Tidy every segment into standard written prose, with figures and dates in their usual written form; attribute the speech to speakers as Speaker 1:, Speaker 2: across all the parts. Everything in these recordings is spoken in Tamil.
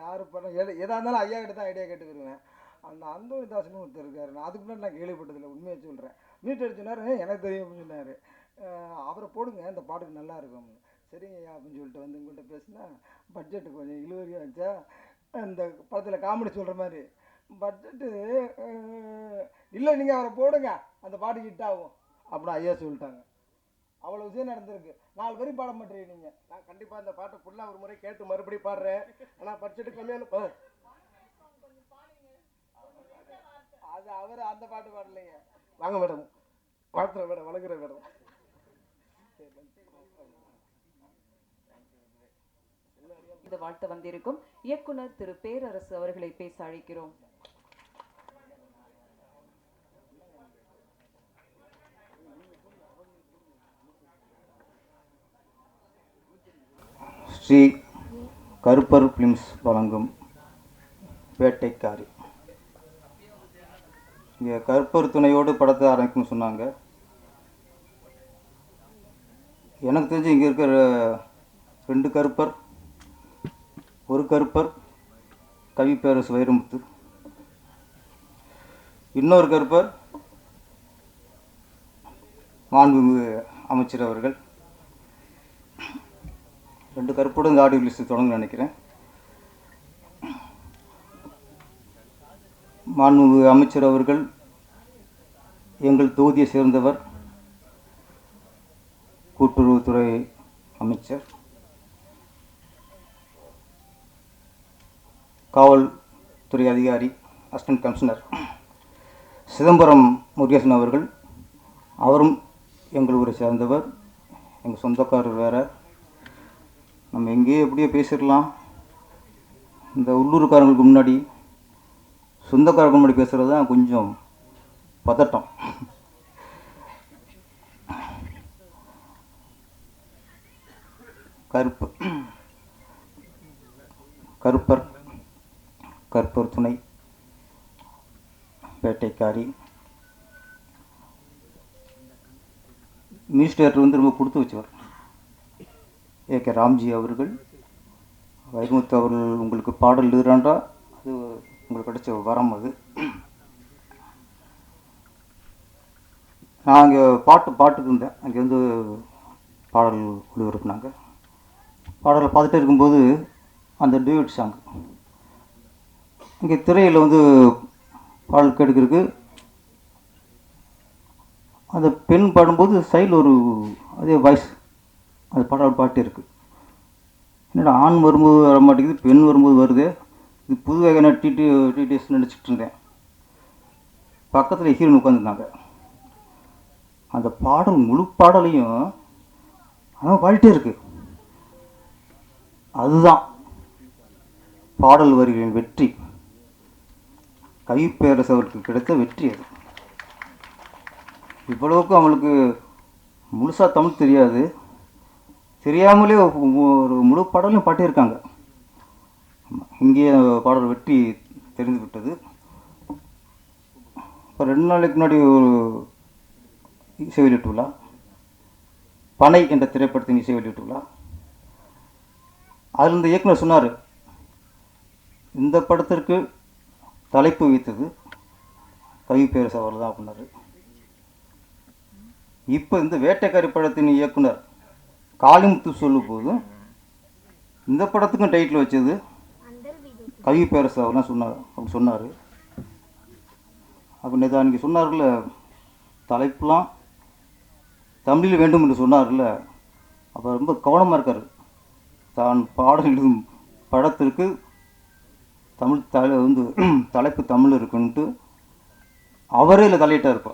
Speaker 1: யார் படம் எதாக இருந்தாலும் ஐயா கிட்ட தான் ஐடியா கேட்டுக்கிருவேன். அந்த அந்தோணி தாசன் ஒருத்தர் இருக்கார், நான் அதுக்கு முன்னாடி நான் கேள்விப்பட்டதில்லை, உண்மையை சொல்கிறேன். மீட் அடிச்சுனாரு, எனக்கு தெரியும் அப்படின்னு சொன்னார். அவரை போடுங்க, இந்த பாட்டுக்கு நல்லா இருக்கும். சரிங்க ஐயா அப்படின்னு சொல்லிட்டு வந்து உங்கள்கிட்ட பேசினா பட்ஜெட்டு கொஞ்சம் இழுவரியாக இருந்துச்சா, இந்த படத்தில் காமெடி சொல்கிற மாதிரி பட்ஜெட்டு இல்லை, நீங்கள் அவரை போடுங்க, அந்த பாட்டு ஹிட் ஆகும் அப்படின்னு ஐயா சொல்லிட்டாங்க. அவ்வளோ விஷயம் நடந்திருக்கு. 4 வரி பாட மாட்டேறீங்க நீங்கள். நான் கண்டிப்பாக அந்த பாட்டை ஃபுல்லாக ஒரு முறை கேட்டு மறுபடியும் பாடுறேன். ஆனால் பட்ஜெட்டு கம்மியான அது அவர் அந்த பாட்டு பாடலைங்க. வாங்க மேடம், வாழ்த்துற மேடம், வணங்குற மேடம்.
Speaker 2: இந்த வாழ்த்து வந்திருக்கும் இயக்குனர் திரு பேரரசு அவர்களை பேச அழைக்கிறோம்.
Speaker 3: ஸ்ரீ கருப்பர் ஃபிலிம்ஸ் வழங்கும் வேட்டைக்காரி. இங்கே கருப்பர் துணையோடு படத்தை ஆரம்பிக்கும்னு சொன்னாங்க. எனக்கு தெரிஞ்சு இங்கே இருக்கிற 2 கருப்பர், ஒரு கருப்பர் கவி பேரரசு வைரமுத்து, இன்னொரு கருப்பர் மாண்புமிகு அமைச்சர் அவர்கள். 2 கருப்போடு இந்த ஆடியோ லிஸ்ட் தொடங்க நினைக்கிறேன். மாண்புமிகு அமைச்சர் அவர்கள் எங்கள் தொகுதியை சேர்ந்தவர், கூட்டுறவுத்துறை அமைச்சர், காவல்துறை அதிகாரி, அசிஸ்டன்ட் கமிஷனர் சிதம்பரம் முருகேசன் அவர்கள். அவரும் எங்கள் ஊரை சேர்ந்தவர், எங்கள் சொந்தக்காரர் வேறு. நம்ம எங்கேயோ எப்படியோ பேசிடலாம், இந்த உள்ளூர்காரங்களுக்கு முன்னாடி சொந்தக்காரங்களுக்கு முன்னாடி பேசுகிறது தான் கொஞ்சம் பதட்டம். கருப்பர் துணை வேட்டைக்காரி. மினிஸ்டர் வந்து ரொம்ப கொடுத்து வச்சவர் ஏ.கே. ராம்ஜி அவர்கள். வைரமுத்து அவர்கள் உங்களுக்கு பாடல் எழுதுறாண்டா, அது உங்களுக்கு கிடைச்ச வரம். அது நான் அங்கே பாட்டுக்கு இருந்தேன், அங்கேருந்து பாடல் ஒளிபரப்புனாங்க. பாடலை பார்த்துட்டே இருக்கும்போது அந்த டியூட் சாங் இங்கே திரையில் வந்து பாடல் கேட்கறதுக்கு அந்த பெண் பாடும்போது சைடில் ஒரு அதே வாய்ஸ் அந்த பாட்டு இருக்குது. என்னடா ஆண் வரும்போது வர மாட்டேங்குது, பெண் வரும்போது வருது, இது புது வகையான டிடிஎஸ் நினச்சிட்டு இருந்தேன். பக்கத்தில் ஹீரோன் உட்காந்துருந்தாங்க. அந்த பாடல் முழு பாடலையும் அவன் பாடிட்டே இருக்கு. அதுதான் பாடல் வரிகளின் வெற்றி, கவி பேரரசு அவருக்கு கிடைத்த வெற்றி. அது இவ்வளவுக்கும் அவளுக்கு முழுசாக தமிழ் தெரியாது, தெரியாமலே ஒரு முழு பாடலையும் பாட்டியிருக்காங்க. இங்கே பாடல் வெற்றி தெரிந்து விட்டது. இப்போ 2 நாளைக்கு முன்னாடி ஒரு இசை வெளியீட்டு விழா, பனை என்ற திரைப்படத்தின் இசை வெளியீட்டு விழா. அதில் இந்த இயக்குனர் சொன்னார், இந்த படத்திற்கு தலைப்பு வைத்தது கவி பேரரசு அவர் தான் அப்படின்னாரு. இப்போ இந்த வேட்டைக்காரி படத்தின் இயக்குனர் காளிமுத்து சொல்லும் போதும் இந்த படத்துக்கும் டைட்டில் வச்சது கவி பேரரசு அவர்லாம் அப்படி சொன்னார். அப்போ நேற்று அன்றைக்கி சொன்னார்ல, தலைப்புலாம் தமிழில் வேண்டும் என்று சொன்னார்ல, அப்போ ரொம்ப கவனமாக இருக்கார். தான் பாடல் எழுதும் படத்திற்கு தமிழ் தலைப்பு தமிழ் இருக்குன்ட்டு அவரே இல்லை தலையிட்டார். இப்போ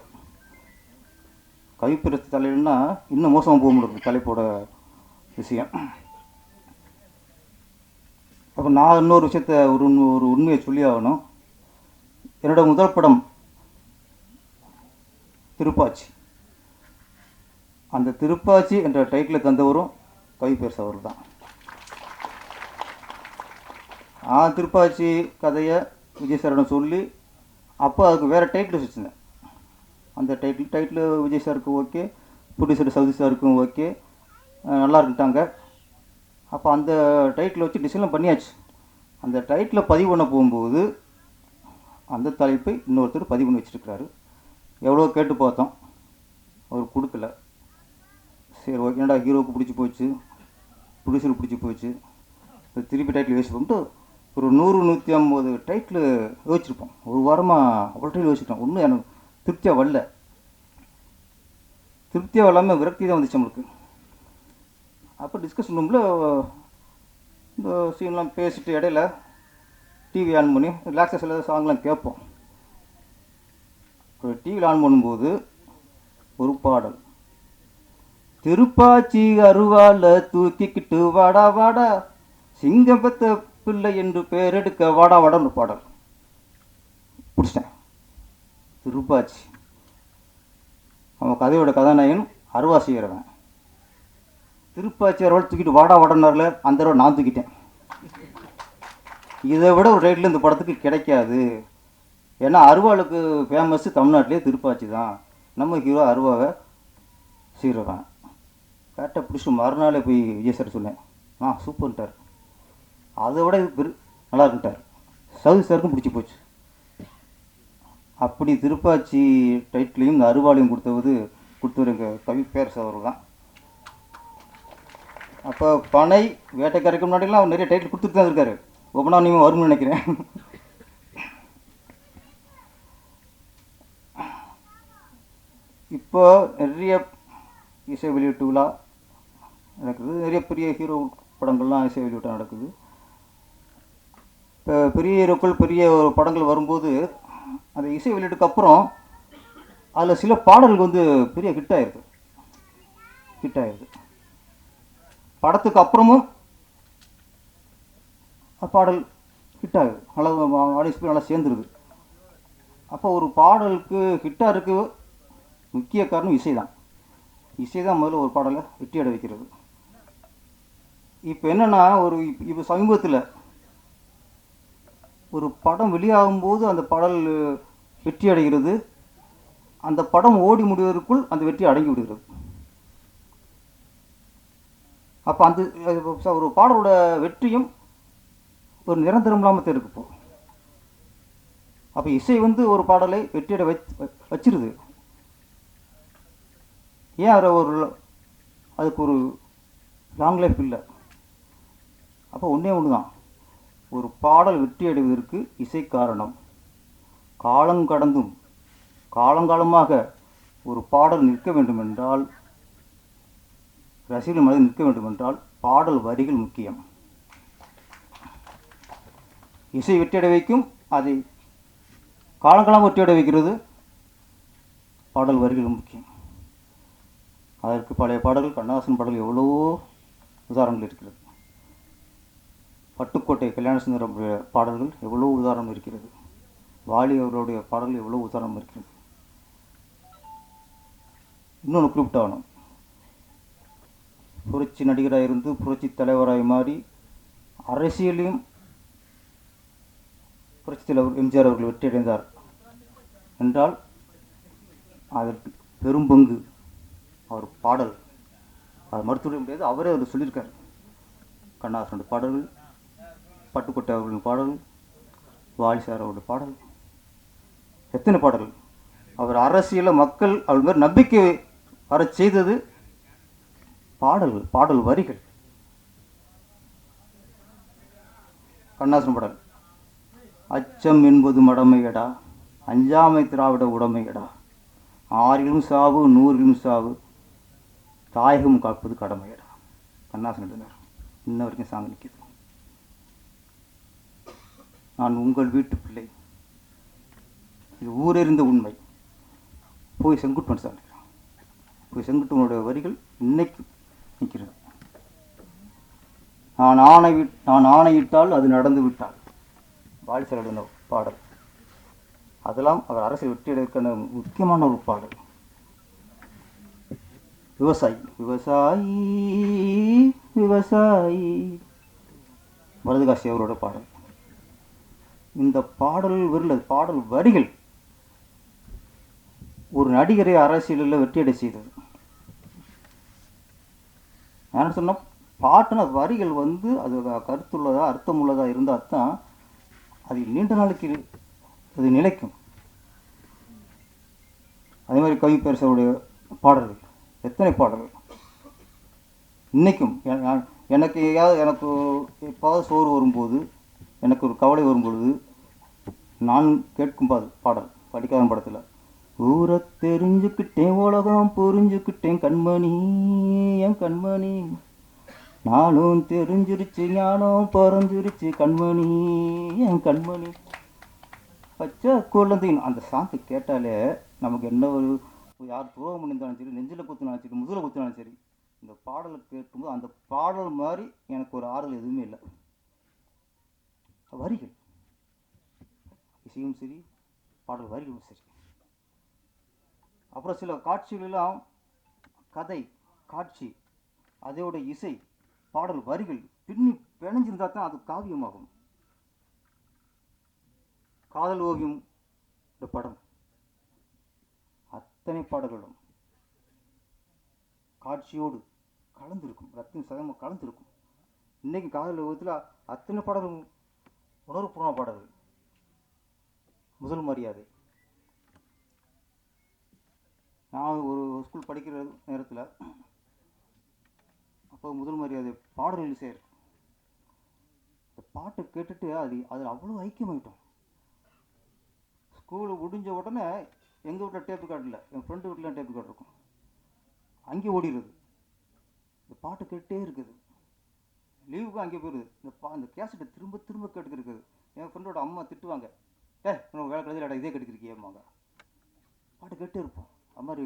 Speaker 3: கவிப்பேரரசு தலையிடனா இன்னும் மோசமாக போக முடியும் தலைப்போட விஷயம். அப்போ நான் இன்னொரு விஷயத்த ஒரு உண்மையை சொல்லி ஆகணும். என்னோட முதல் படம் திருப்பாச்சி. அந்த திருப்பாச்சி என்ற டைட்டில் தந்தவரும் கவி பேரரசு அவர் தான். திருப்பாச்சி கதையை விஜய் சாரிடம் சொல்லி அப்போ அதுக்கு வேறு டைட்டில் வச்சுருந்தேன். அந்த டைட்டில் விஜய் சாருக்கு ஓகே, ப்ரொடியூசர் சவுதி சாருக்கும் ஓகே, நல்லா இருக்குட்டாங்க. அப்போ அந்த டைட்டில் வச்சு டிசைன்லாம் பண்ணியாச்சு. அந்த டைட்டில் பதிவு பண்ண போகும்போது அந்த தலைப்பை இன்னொருத்தர் பதிவு பண்ணி வச்சுருக்கிறாரு. எவ்வளோ கேட்டு பார்த்தோம், அவர் கொடுக்கல. சரி ஓகே, என்னடா ஹீரோவுக்கு பிடிச்சி போச்சு, ப்ரொடியூசருக்கு பிடிச்சி போச்சு, இப்போ திருப்பி டைட்டில் யோசிப்போம்ட்டு ஒரு 100-150 டைட்டில் யோசிச்சிருப்போம். ஒரு வாரமாக அவ்வளோ டைட்டில் யோசிச்சிட்டோம். ஒன்றும் எனக்கு திருப்தியாக வரல. திருப்தியாக வரலாமல் விரக்தி தான் வந்துச்சு நம்மளுக்கு. அப்போ டிஸ்கஷன் ரூமில் இந்த சீன்லாம் பேசிட்டு இடையில டிவி ஆன் பண்ணி ரிலாக்ஸேஷனில் சாங்லாம் கேட்போம். ஒரு டிவியில் ஆன் பண்ணும்போது ஒரு பாடல், திருப்பாச்சி அருவால தூக்கிக்கிட்டு வாடா வாடா சிங்கம் பெத்த பிள்ளை என்று பேரெடுக்க வாடா வாடான்னு பாடல் பிடிச்சிட்டேன். திருப்பாச்சி அவன் கதையோட கதாநாயகன் அருவா செய்கிறவன். திருப்பாச்சி அருவாள் தூக்கிட்டு வாடா வாடனார்ல, அந்த அருவா நான் தூக்கிட்டேன். இதை விட ஒரு டைட்டில் இந்த படத்துக்கு கிடைக்காது. ஏன்னா அருவாளுக்கு ஃபேமஸ்ஸு தமிழ்நாட்டிலே திருப்பாச்சி தான். நம்ம ஹீரோ அருவாவை செய்கிறவன். கரெக்டாக பிடிச்சி மறுநாளே போய் விஜய் சார் சொன்னேன். சூப்பர்ன்ட்டார். அதை விட இது நல்லா இருக்குன்ட்டார். சவுதி சாருக்கும் பிடிச்சி போச்சு. அப்படி திருப்பாச்சி டைட்டிலையும் இந்த அருவாளையும் கொடுத்தவர் எங்கள் கவி பேரரசு அவர் தான். அப்போ பனை வேட்டைக்காரைக்கு முன்னாடிலாம் அவர் நிறைய டைட்டில் கொடுத்துட்டு தான் இருக்காரு. ஒவ்வொன்றா நீங்கள் வரும்னு நினைக்கிறேன். இப்போ நிறைய இசை வெளியீட்டு விழா நடக்குது. நிறைய பெரிய ஹீரோ படங்கள்லாம் இசை வெளியீட்டு நடக்குது. இப்போ பெரிய ஹீரோக்கள் பெரிய படங்கள் வரும்போது அந்த இசை வெளியீட்டுக்கு அப்புறம் அதில் சில பாடல்கள் வந்து பெரிய ஹிட் ஆயிருக்கு. படத்துக்கு அப்புறமும் பாடல் ஹிட் ஆகுது. நல்லா ஆடியன்ஸ் நல்லா சேர்ந்துருது. அப்போ ஒரு பாடலுக்கு ஹிட்டாக இருக்கு முக்கிய காரணம் இசை தான். இசை தான் முதல்ல ஒரு பாடலை வெற்றி அடை வைக்கிறது. இப்போ என்னென்னா இப்போ சமீபத்தில் ஒரு படம் வெளியாகும்போது அந்த பாடல் வெற்றி அடைகிறது. அந்த படம் ஓடி முடிவதற்குள் அந்த வெற்றி அடங்கி விடுகிறது. அப்போ அந்த ஒரு பாடலோட வெற்றியும் ஒரு நிரந்தரம் இல்லாமல் இருக்கு. இப்போ அப்போ இசை வந்து ஒரு பாடலை வெற்றியடை வச்சிருது. ஏன் அதுக்கு ஒரு லாங் லைஃப் இல்லை. அப்போ ஒன்றே ஒன்று தான், ஒரு பாடல் வெற்றி அடைவதற்கு இசை காரணம். காலங்கடந்தும் காலங்காலமாக ஒரு பாடல் நிற்க வேண்டுமென்றால், ரசிகர்கள் மனதில் நிற்க வேண்டுமென்றால் பாடல் வரிகள் முக்கியம். இசை வெற்றியடை வைக்கும், அதை காலங்காலம் வெற்றியடை வைக்கிறது பாடல் வரிகள் முக்கியம். அதற்கு பழைய பாடல்கள், கண்ணதாசன் பாடல் எவ்வளவோ உதாரணங்கள் இருக்கிறது. பட்டுக்கோட்டை கல்யாணசுந்தரம் பாடல்கள் எவ்வளோ உதாரணம் இருக்கிறது. வாலி அவர்களுடைய பாடல்கள் எவ்வளோ உதாரணம் இருக்கிறது. இன்னொன்று குறிப்பிட்டாகணும், புரட்சி நடிகராக இருந்து புரட்சி தலைவராக மாறி அரசியலையும் புரட்சி தலைவர் எம்ஜிஆர் அவர்கள் வெற்றியடைந்தார் என்றால் அதற்கு பெரும் பங்கு அவர் பாடல். அது மருத்துவ முடியாது, அவரே அவர் சொல்லியிருக்கார். கண்ணதாசனுடைய பாடல்கள், பட்டுக்கோட்டை அவர்களின் பாடல், வாலி சார் அவருடைய பாடல், எத்தனை பாடல்கள். அவர் அரசியலில் மக்கள் அவர் மாதிரி நம்பிக்கை வர செய்தது பாடல்கள், பாடல் வரிகள். கண்ணதாசன் பாடல், அச்சம் என்பது மடமையடா, அஞ்சாமை திராவிட உடமையடா, ஆறிலும் சாவு 100 சாவு, தாயகம் காப்பது கடமையடா. கண்ணதாசன் எழுதினார். இன்ன வரைக்கும் சாங் நிற்கிது. நான் உங்கள் வீட்டு பிள்ளை, இது ஊரறிந்த உண்மை. போய் செங்குட்டுவன் சார், போய் செங்குட்டுவனுடைய வரிகள் இன்னைக்கு நிற்கிறது. நான் ஆணையிட்டால் அது நடந்து விட்டால், வாலி சார் எழுதின பாடல். அதெல்லாம் அவர் அரசியல் வெற்றி எடுக்கிற முக்கியமான ஒரு பாடல். விவசாயி விவசாயி விவசாயி, மருதுகாசி அவரோட பாடல். இந்த பாடல் பாடல் வரிகள் ஒரு நடிகரை அரசியலில் வெற்றியடை செய்தது. என்ன சொன்னால் பாட்டுன வரிகள் வந்து அது கருத்துள்ளதா அர்த்தமுள்ளதா இருந்தால் தான் அது நீண்ட நாளைக்கு அது நிலைக்கும். அதே மாதிரி கவி பேரரசருடைய பாடல்கள், எத்தனை பாடல்கள் இன்றைக்கும் எனக்கு எப்பாவது சோறு வரும்போது, எனக்கு ஒரு கவலை வரும்பொழுது நான் கேட்கும் பாடல் படிக்காத படத்தில், ஊரை தெரிஞ்சுக்கிட்டேன் உலகம் புரிஞ்சுக்கிட்டேன் கண்மணி என் கண்மணி, நானும் தெரிஞ்சிருச்சு ஞானம் பிறந்துருச்சு கண்மணி என் கண்மணி, பச்சை குழந்தைன்னு அந்த சாங்கு கேட்டாலே நமக்கு என்ன ஒரு யார் துரோகம் பண்ணியிருந்தாலும் சரி, நெஞ்சில் குத்துனாலும் சரி, முதுகில் குத்துனாலும் சரி, இந்த பாடலை கேட்கும்போது அந்த பாடல் மாதிரி எனக்கு ஒரு ஆறுதல் எதுவுமே இல்லை. வரிகள் இசையும் சரி, பாடல் வரிகளும் சரி. அப்புறம் சில காட்சிகளெல்லாம் கதை காட்சி அதோட இசை பாடல் வரிகள் பின்னி பிணைஞ்சிருந்தா தான் அது காவியமாகும். காதல் ஓவியம் இந்த படம் அத்தனை பாடல்களும் காட்சியோடு கலந்துருக்கும், ரத்தின் சதமாக கலந்துருக்கும். இன்றைக்கி காதல் ஓவியத்தில் அத்தனை பாடல்களும் உணர்வுபூர்வ பாடல்கள். முதல் மரியாதை, நான் ஒரு ஸ்கூல் படிக்கிற நேரத்தில் அப்போ முதல் மரியாதை பாடல் இசை இருக்கு. இந்த பாட்டை கேட்டுட்டு அதில் அவ்வளோ ஐக்கியமாயிட்டோம். ஸ்கூலு முடிஞ்ச உடனே எங்கள் வீட்டில் டேப்பு கார்டு இல்லை, என் ஃப்ரெண்டு வீட்டில் டேப்பு கார்டு இருக்கும், அங்கே ஓடிடுறது. இந்த பாட்டு கேட்டே இருக்குது, லீவுக்கும் அங்கே போயிடுது. இந்த கேசட்டை திரும்ப திரும்ப கேட்டுக்கிருக்குது. என் ஃப்ரெண்டோட அம்மா திட்டுவாங்க, உனக்கு வேலை கடையில் இதே கெடுக்கிருக்கியம்மாங்க. பாட்டு கேட்டே இருப்போம். அது மாதிரி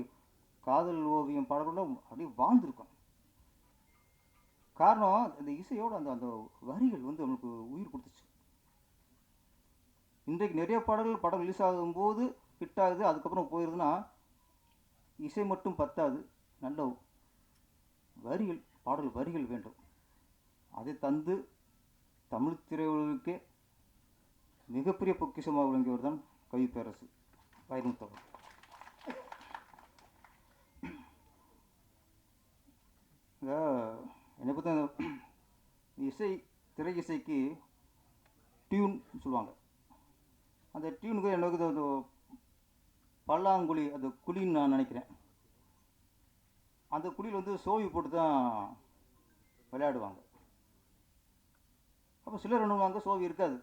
Speaker 3: காதல் ஓவியம் பாடல்களும் அப்படியே வாழ்ந்துருக்கும். காரணம் இந்த இசையோடு அந்த வரிகள் வந்து நம்மளுக்கு உயிர் கொடுத்துச்சு. இன்றைக்கு நிறைய பாடல்கள் படம் ரிலீஸ் ஆகும்போது ஹிட் ஆகுது, அதுக்கப்புறம் போயிடுதுன்னா இசை மட்டும் பத்தாது, நல்ல வரிகள் பாடல் வரிகள் வேண்டும். அதை தந்து தமிழ் திரையுலகுக்கே மிகப்பெரிய பொக்கிஷமாக விளங்கியவர் தான் கவி பேரரசு வைரமுத்து அவர்கள். என்னை பற்றி இசை திரை இசைக்கு டியூன் சொல்லுவாங்க. அந்த டியூனுக்கு எனக்கு அது பல்லாங்குழி, அது குழின்னு நான் நினைக்கிறேன். அந்த குழியில் வந்து சோவி போட்டு தான் விளையாடுவாங்க. அப்போ சிலர் பண்ணுவாங்க சோவி இருக்காது,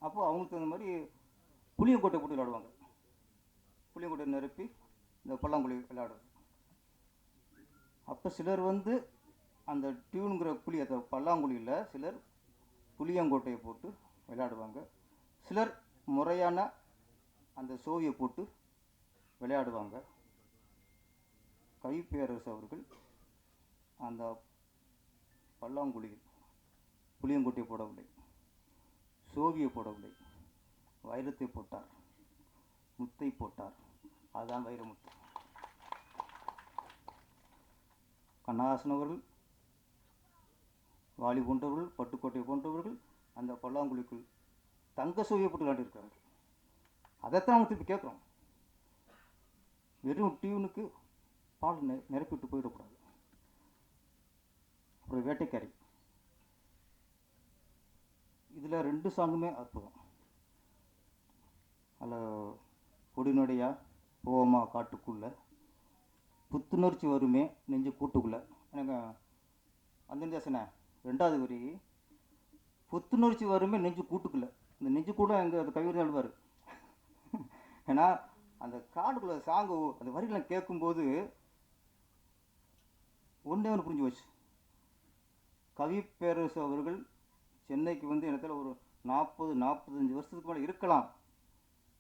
Speaker 3: அப்போது அவங்களுக்கு தகுந்த மாதிரி புளியங்கொட்டை போட்டு விளையாடுவாங்க. புளியங்கொட்டை நிரப்பி இந்த பல்லாங்குழி விளையாடுறது. அப்போ சிலர் வந்து அந்த டியூனுங்கிற குழி, அந்த பல்லாங்குழியில் சிலர் புளியங்கொட்டையை போட்டு விளையாடுவாங்க. சிலர் முறையான அந்த சோவியை போட்டு விளையாடுவாங்க. கவி பேரரசு அவர்கள் அந்த பல்லாங்குழியில் புளியங்கொட்டையை போடவில்லை, சோவியை போடவில்லை, வைரத்தை போட்டார், முத்தை போட்டார். அதுதான் வைரமுத்து. கண்ணதாசன் அவர்கள், வாலி போன்றவர்கள், பட்டுக்கோட்டை போன்றவர்கள் அந்த பல்லாங்குழிக்குள் தங்க சோவியை போட்டு விளையாண்டிருக்கிறார்கள். அதைத்தான் அவங்க திருப்பி கேட்குறோம். வெறும் டியூனுக்கு பால் நிரப்பிட்டு போயிடக்கூடாது. அப்புறம் வேட்டைக்காரி, இதில் 2 சாங்குமே அற்புதம். அதில் கொடிநடையா போவோமா காட்டுக்குள்ளே, புத்துணர்ச்சி வருமே நெஞ்சு கூட்டுக்குள்ளே. எனக்கு அந்த 2வது வரி, புத்துணர்ச்சி வருமே நெஞ்சு கூட்டுக்குள்ளே. இந்த நெஞ்சு கூட எங்கள் அந்த கவிதை எழுதுவார். ஏன்னா அந்த காட்டுக்குள்ளே சாங்கு அந்த வரிகளை கேட்கும்போது ஒன்றே புரிஞ்சு போச்சு. கவி பேரரசு அவர்கள் சென்னைக்கு வந்து இடத்துல ஒரு 40-45 வருஷத்துக்கு மேலே இருக்கலாம்,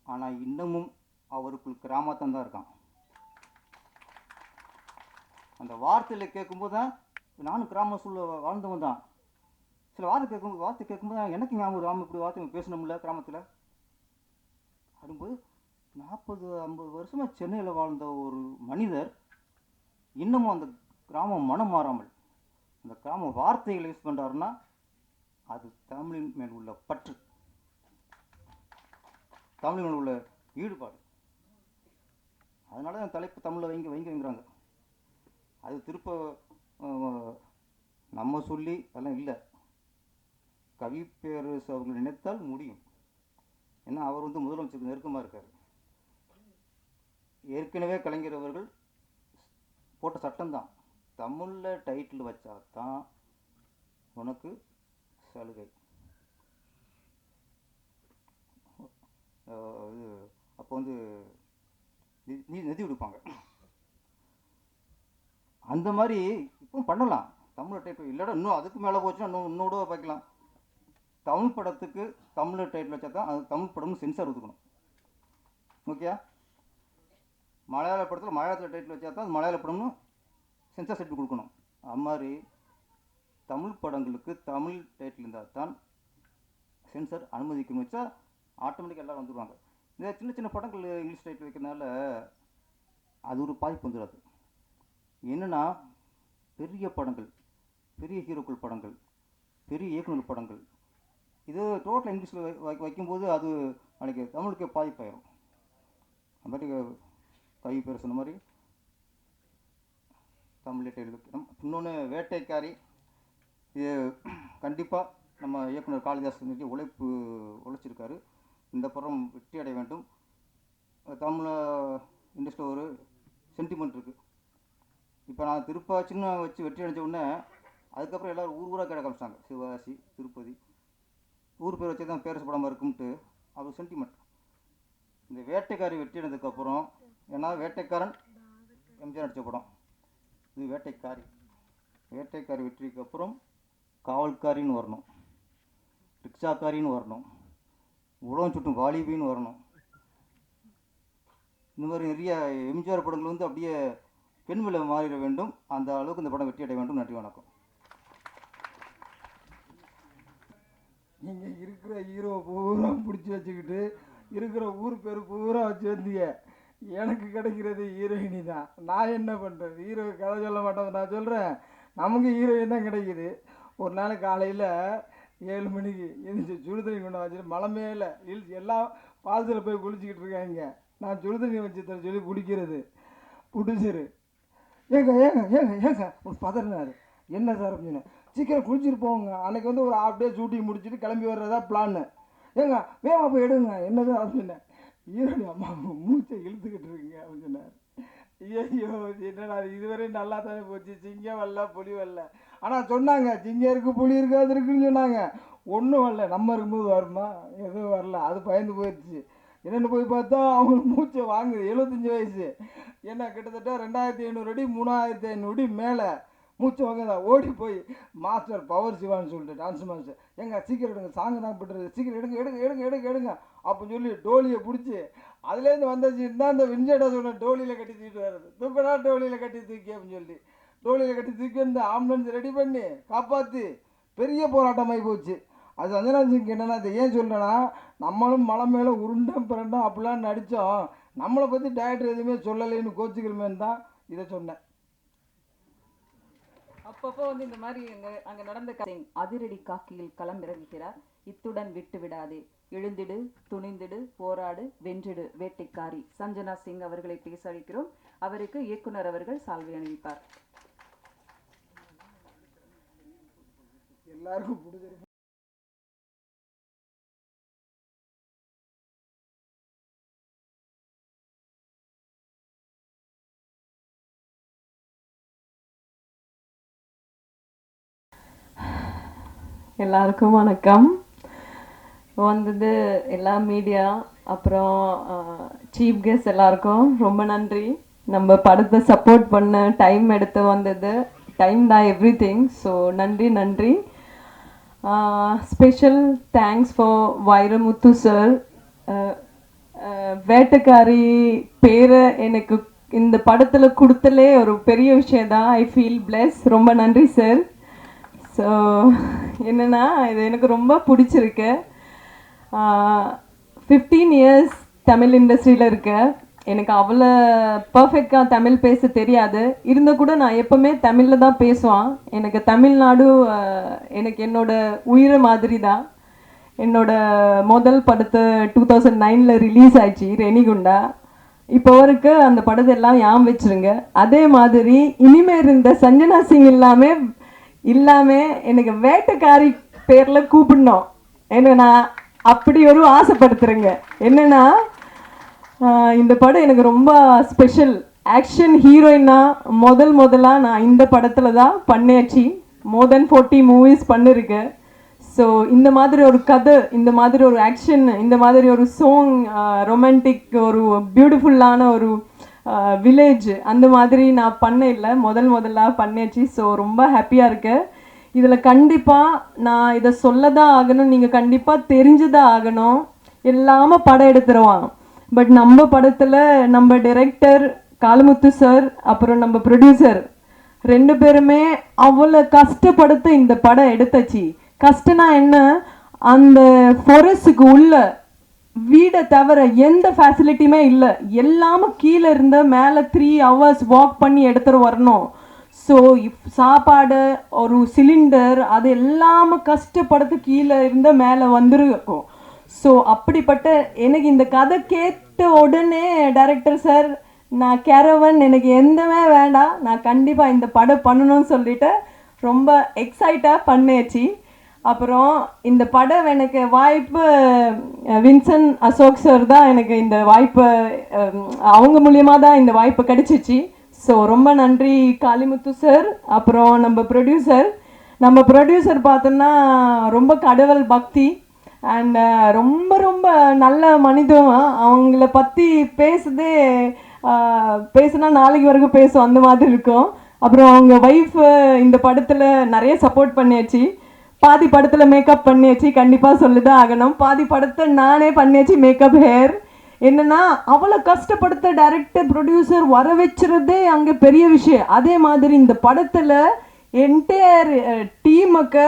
Speaker 3: ஆனால் இன்னமும் அவருக்குள் கிராமத்தான் தான் இருக்கான். அந்த வார்த்தையில் கேட்கும்போது தான், நானும் கிராம சூழல் வாழ்ந்தவன் தான், சில வார்த்தை கேட்கும்போது தான் எனக்கு ஞாபகம் ராம இப்படி வார்த்தை பேசணும்ல கிராமத்தில் அப்படிங்கும்போது, 40-50 வருஷமாக சென்னையில் வாழ்ந்த ஒரு மனிதர் இன்னமும் அந்த கிராமம் மனம் மாறாமல் அந்த கிராம வார்த்தைகளை யூஸ் பண்ணுறாருன்னா அது தமிழின் மேல் உள்ள பற்று, தமிழின் மேல் உள்ள ஈடுபாடு. அதனால தான் தலைப்பு தமிழில் வைங்கிறாங்க. அது நம்ம சொல்லி அதெல்லாம் இல்லை. கவி பேரரசு அவர்கள் நினைத்தால் முடியும். ஏன்னா அவர் வந்து முதலமைச்சருக்கு நெருக்கமாக இருக்கார். ஏற்கனவே கலைஞர் அவர்கள் போட்ட சட்டம்தான், தமிழில் டைட்டில் வச்சா தான் உனக்கு சலுகை. இது அப்போ வந்து நிதி கொடுப்பாங்க. அந்த மாதிரி இப்போ பண்ணலாம். தமிழ் டைட்டில் இல்லைடா, இன்னும் அதுக்கு மேலே போச்சுன்னா இன்னோட பார்க்கலாம். தமிழ் படத்துக்கு தமிழ் டைட்டில் வச்சா தான் அது தமிழ் படம்னு சென்சார் ஒதுக்கணும். ஓகே, மலையாள படத்தில் மலையாளத்தில் டைட்டில் வச்சா தான் அது மலையாள படம்னு சென்சார் சர்டிஃபிகேட் கொடுக்கணும். அது மாதிரி தமிழ் படங்களுக்கு தமிழ் டைட்டில் இருந்தால் தான் சென்சார் அனுமதிக்கணும். வச்சா ஆட்டோமேட்டிக்காக எல்லோரும் வந்துடுவாங்க. இந்த சின்ன சின்ன படங்கள் இங்கிலீஷ் டைட்டில் வைக்கிறதுனால அது ஒரு பாதிப்பு வந்துடாது. என்னென்னா பெரிய படங்கள், பெரிய ஹீரோக்கள் படங்கள், பெரிய இயக்குனர் படங்கள், இது டோட்டல் இங்கிலீஷில் வைக்கும்போது அது நாளைக்கு தமிழுக்கே பாதிப்பாயிரும். அது மாதிரி கவி பேர் சொன்ன மாதிரி தமிழ் டைட்டில் வைக்கணும். இன்னொன்று வேட்டைக்காரி, இது கண்டிப்பாக நம்ம இயக்குனர் காளிதாசன் உழைச்சிருக்காரு. இந்த படம் வெற்றி அடைய வேண்டும். தமிழ் இண்டஸ்ட்ரியில் ஒரு சென்டிமெண்ட் இருக்குது. இப்போ நான் திருப்பாச்சின்னு வச்சு வெற்றி அடைஞ்ச உடனே அதுக்கப்புறம் எல்லோரும் ஊராக கிட காமிச்சிட்டாங்க. சிவகாசி, திருப்பதி ஊர் பேர் வச்சு தான் பேரரசு படமாக இருக்கும்ட்டு அது சென்டிமெண்ட். இந்த வேட்டைக்காரி வெற்றி அடைந்ததுக்கப்புறம், ஏன்னா வேட்டைக்காரன் எம்ஜிஆர் நடித்த படம், இது வேட்டைக்காரி. வேட்டைக்காரி வெற்றிக்கு அப்புறம் காவல்காரின்னு வரணும், ரிக்ஷாக்காரின்னு வரணும், உலகம் சுட்டும் வாலிபின்னு வரணும். இந்த மாதிரி நிறைய எம்ஜிஆர் படங்கள் வந்து அப்படியே பெண் விலை மாறிட வேண்டும். அந்த அளவுக்கு இந்த படம் வெற்றி அடைய வேண்டும். நன்றி, வணக்கம்.
Speaker 1: நீங்கள் இருக்கிற ஹீரோ பூரா பிடிச்சி வச்சுக்கிட்டு இருக்கிற ஊர் பேர் பூரா வச்சு வந்தீங்க. எனக்கு கிடைக்கிறது ஹீரோயினி தான். நான் என்ன பண்ணுறது? ஹீரோ கதை சொல்ல மாட்டேன், நான் சொல்கிறேன். நமக்கு ஹீரோயின் தான் கிடைக்கிது. ஒரு நாள் காலையில் 7 மணிக்கு எழுந்திரிச்சு சுடுதண்ணி கொண்டு வச்சுட்டு மலை மேலே எல்லாம் பால்ஸில் போய் குளிச்சிக்கிட்டு இருக்காங்க. நான் சுடுதண்ணி வச்சு தர சொல்லி குடிக்கிறது. பிடிச்சிரு ஏங்க ஏங்க ஏங்க ஏங்க ஒரு பதறினார். என்ன சார் அப்படின்னு. சீக்கிரம் குளிச்சுட்டு போங்க, அன்றைக்கி வந்து ஒரு ஹாஃப் டே ஷூட்டிங் முடிச்சுட்டு கிளம்பி வர்றதா பிளான்னு. ஏங்க வேகமாக போய் எடுங்க. என்னது அப்படின்னு. ஈரோடு அம்மா மூச்சை இழுத்துக்கிட்டு இருக்குங்க அப்படின்னு சொன்னார். ஐயோ என்னடா இதுவரையும் நல்லா தானே போச்சு, சிங்கம் வரல புலி வரல. ஆனால் சொன்னாங்க சிங்கம் இருக்குது புலி இருக்குது அது இருக்குன்னு சொன்னாங்க. ஒன்றும் வரல. நம்ம இருக்கும்போது வருமா? எதுவும் வரல. அது பயந்து போயிடுச்சு. என்னென்னு போய் பார்த்தா அவங்களுக்கு மூச்சை வாங்குது. 75 வயசு. என்ன கிட்டத்தட்ட 2500 அடி 3500 அடி மேலே மூச்சு வாங்குதா. ஓடி போய் மாஸ்டர் பவர் சிவான்னு சொல்லிட்டு டான்ஸ் மாஸ்டர், எங்க சீக்கிரம் எடுங்க, சாங்கு தான் போட்டுருது, சீக்கிரம் எடுங்க எடுங்க எடுங்க எடுங்க எடுங்க அப்படின்னு சொல்லி டோலியை பிடிச்சி அதுலேருந்து வந்தாச்சு தான் அந்த விஞ்சேட்டா சொன்ன டோலியில் கட்டி தூக்கிட்டு வர்றது. தூக்கடா டோலியில் கட்டி தூக்கி அப்படின்னு சொல்லி டோலியில் கட்டி தூக்கி வந்து ஆம்புலன்ஸ் ரெடி பண்ணி காப்பாற்றி பெரிய போராட்டமாகி போச்சு. அது சஞ்சனா சிங்க்கு என்னென்னா, அதை ஏன் சொல்கிறேன்னா, நம்மளும் மலை மேலே உருண்டோம் பிறண்டோம் அப்படிலாம் நடித்தோம், நம்மளை பற்றி டேரக்டர் எதுவுமே சொல்லலைன்னு கோச்சிக்கிறமேன்னு தான் இதை சொன்னேன்.
Speaker 2: அப்பப்போ வந்து இந்த மாதிரி அங்க நடந்த அதிரடி காக்கியில் களமிறங்குகிறார். இத்துடன் விட்டு விடாதே, எழுந்திடு, துணிந்திடு, போராடு, வென்றிடு, வேட்டைக்காரி சஞ்சனா சிங் அவர்களை பேச அழைக்கிறோம். அவருக்கு இயக்குனர் அவர்கள் சால்வை அணிவிப்பார்.
Speaker 1: எல்லாருக்கும் பிடிச்சிருக்கு.
Speaker 4: எல்லாருக்கும் வணக்கம். வந்தது எல்லா மீடியா அப்புறம் சீஃப் கெஸ்ட் எல்லாருக்கும் ரொம்ப நன்றி. நம்ம படத்தை சப்போர்ட் பண்ண டைம் எடுத்து வந்தது. டைம் தான் எவ்ரி திங். ஸோ நன்றி நன்றி. Special thanks for Vairamuthu sir. Vettaikari பேரை எனக்கு இந்த படத்தில் கொடுத்தலே ஒரு பெரிய விஷயம் தான். I feel blessed. ரொம்ப நன்றி சார். ஸோ என்னென்னா, இது எனக்கு ரொம்ப பிடிச்சிருக்கு. 15 இயர்ஸ் தமிழ் இண்டஸ்ட்ரியில் இருக்கேன். எனக்கு அவ்வளோ பர்ஃபெக்டாக தமிழ் பேச தெரியாது. இருந்த கூட நான் எப்போவுமே தமிழில் தான் பேசுவான். எனக்கு தமிழ்நாடு எனக்கு என்னோட உயிர் மாதிரி தான். என்னோட முதல் படத்தை 2009 ரிலீஸ் ஆயிடுச்சு, ரெனிகுண்டா. இப்போ வரைக்கும் அந்த படத்தை எல்லாம் ஞாபகம் வச்சுருங்க. அதே மாதிரி இனிமேல் இருந்த சஞ்சனா சிங் இல்லாமல் இல்லாம எனக்கு வேட்டைக்காரி பேர்ல கூப்பிடணும். என்ன நான் அப்படி ஒரு ஆசைப்படுத்துறேங்க. என்னன்னா இந்த படம் எனக்கு ரொம்ப ஸ்பெஷல். ஆக்ஷன் ஹீரோயினா முதலா நான் இந்த படத்துல தான் பண்ணியாச்சு. மோர் தென் 40 மூவிஸ் பண்ணிருக்கேன். ஸோ இந்த மாதிரி ஒரு கதை, இந்த மாதிரி ஒரு ஆக்ஷன், இந்த மாதிரி ஒரு சாங், ரொமான்டிக், ஒரு பியூட்டிஃபுல்லான ஒரு வில்லேஜ், அந்த மாதிரி நான் பண்ண இல்லை, முதலா பண்ணியாச்சு. ஸோ ரொம்ப ஹாப்பியாக இருக்கேன். இதில் கண்டிப்பாக நான் இதை சொல்ல தான் ஆகணும், நீங்கள் கண்டிப்பாக தெரிஞ்சுதான் ஆகணும். எல்லாமே படம் எடுத்துருவாங்க, பட் நம்ம படத்தில் நம்ம டைரக்டர் காளிமுத்து சார், அப்புறம் நம்ம ப்ரொடியூசர் 2 பேருமே அவ்வளோ கஷ்டப்படுத்த இந்த படம் எடுத்தாச்சு. கஷ்டம்னா என்ன, அந்த ஃபாரஸ்ட்டுக்கு உள்ள வீடை தவிர எந்த ஃபெசிலிட்டியுமே இல்லை. எல்லாமே கீழே இருந்த மேலே 3 hours வாக் பண்ணி எடுத்துகிட்டு வரணும். ஸோ சாப்பாடு, ஒரு சிலிண்டர், அது எல்லாமே கஷ்டப்படுத்து கீழே இருந்த மேலே வந்துருக்கும். ஸோ அப்படிப்பட்ட எனக்கு இந்த கதை கேட்ட உடனே டைரக்டர் சார், நான் கேரவன் எனக்கு எந்தமே வேண்டாம், நான் கண்டிப்பாக இந்த படம் பண்ணணும்னு சொல்லிட்டு ரொம்ப எக்ஸைட்டாக பண்ணியாச்சு. அப்புறம் இந்த படம் எனக்கு வாய்ப்பு வின்சன் அசோக் சார் தான் எனக்கு இந்த வாய்ப்பு, அவங்க மூலியமாக தான் இந்த வாய்ப்பு கிடைச்சிச்சு. ஸோ ரொம்ப நன்றி காளிமுத்து சார். அப்புறம் நம்ம ப்ரொடியூசர் பார்த்தோன்னா ரொம்ப கடவுள் பக்தி அண்ட் ரொம்ப ரொம்ப நல்ல மனிதன். அவங்கள பற்றி பேசுனா நாளைக்கு வரைக்கும் பேசும், அந்த மாதிரி இருக்கும். அப்புறம் அவங்க ஒய்ஃப் இந்த படத்தில் நிறைய சப்போர்ட் பண்ணியாச்சு. பாதி படத்தில் மேக்கப் பண்ணியாச்சு, கண்டிப்பாக சொல்லிதான் ஆகணும். பாதி படத்தை நானே பண்ணியாச்சு மேக்கப், ஹேர். என்னன்னா அவ்வளோ கஷ்டப்படுத்த டைரக்டர் ப்ரொடியூசர் வர வச்சுறதே அங்கே பெரிய விஷயம். அதே மாதிரி இந்த படத்தில் என்டையர் டீமுக்கு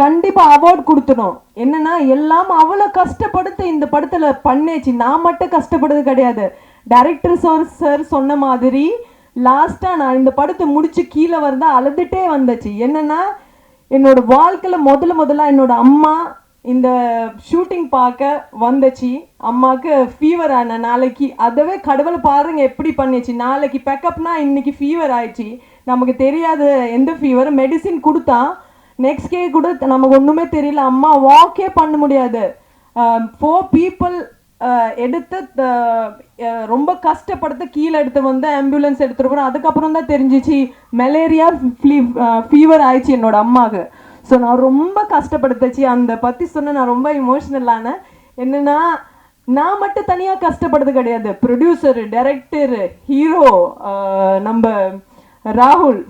Speaker 4: கண்டிப்பாக அவார்ட் கொடுத்துடும். என்னன்னா எல்லாம் அவ்வளோ கஷ்டப்படுத்த இந்த படத்தில் பண்ணியாச்சு. நான் மட்டும் கஷ்டப்படுறது கிடையாது. டைரக்டர் சார் சொன்ன மாதிரி லாஸ்ட்டாக நான் இந்த படத்தை முடிச்சு கீழே வரதா அழுதுட்டே வந்துச்சு. என்னன்னா என்னோட வாழ்க்கையில் முதல்ல என்னோட அம்மா இந்த ஷூட்டிங் பார்க்க வந்துச்சு. அம்மாவுக்கு ஃபீவர் ஆன நாளைக்கு, அதவே கடவுளை பாருங்க எப்படி பண்ணிச்சு. நாளைக்கு பேக்கப்னா இன்னைக்கு ஃபீவர் ஆயிடுச்சு, நமக்கு தெரியாது எந்த ஃபீவர். மெடிசின் கொடுத்தா நெக்ஸ்ட் டே கூட நமக்கு ஒன்றுமே தெரியல, அம்மா வாக்கே பண்ண முடியாது. 4 people எடுத்து ரொம்ப கஷ்டப்படுத்த கீழே எடுத்து வந்து ஆம்புலன்ஸ் எடுத்துகிட்டு போகிறோம். அதுக்கப்புறம் தான் தெரிஞ்சிச்சு மலேரியா ஃபீவர் ஆயிடுச்சு என்னோட அம்மாவுக்கு. ஸோ நான் ரொம்ப கஷ்டப்படுத்துச்சு. அந்த பற்றி சொன்ன நான் ரொம்ப இமோஷ்னலான. என்னன்னா நான் மட்டும் தனியாக கஷ்டப்படுறது கிடையாது. ப்ரொடியூசர், டைரக்டர், ஹீரோ நம்ம ராகுல்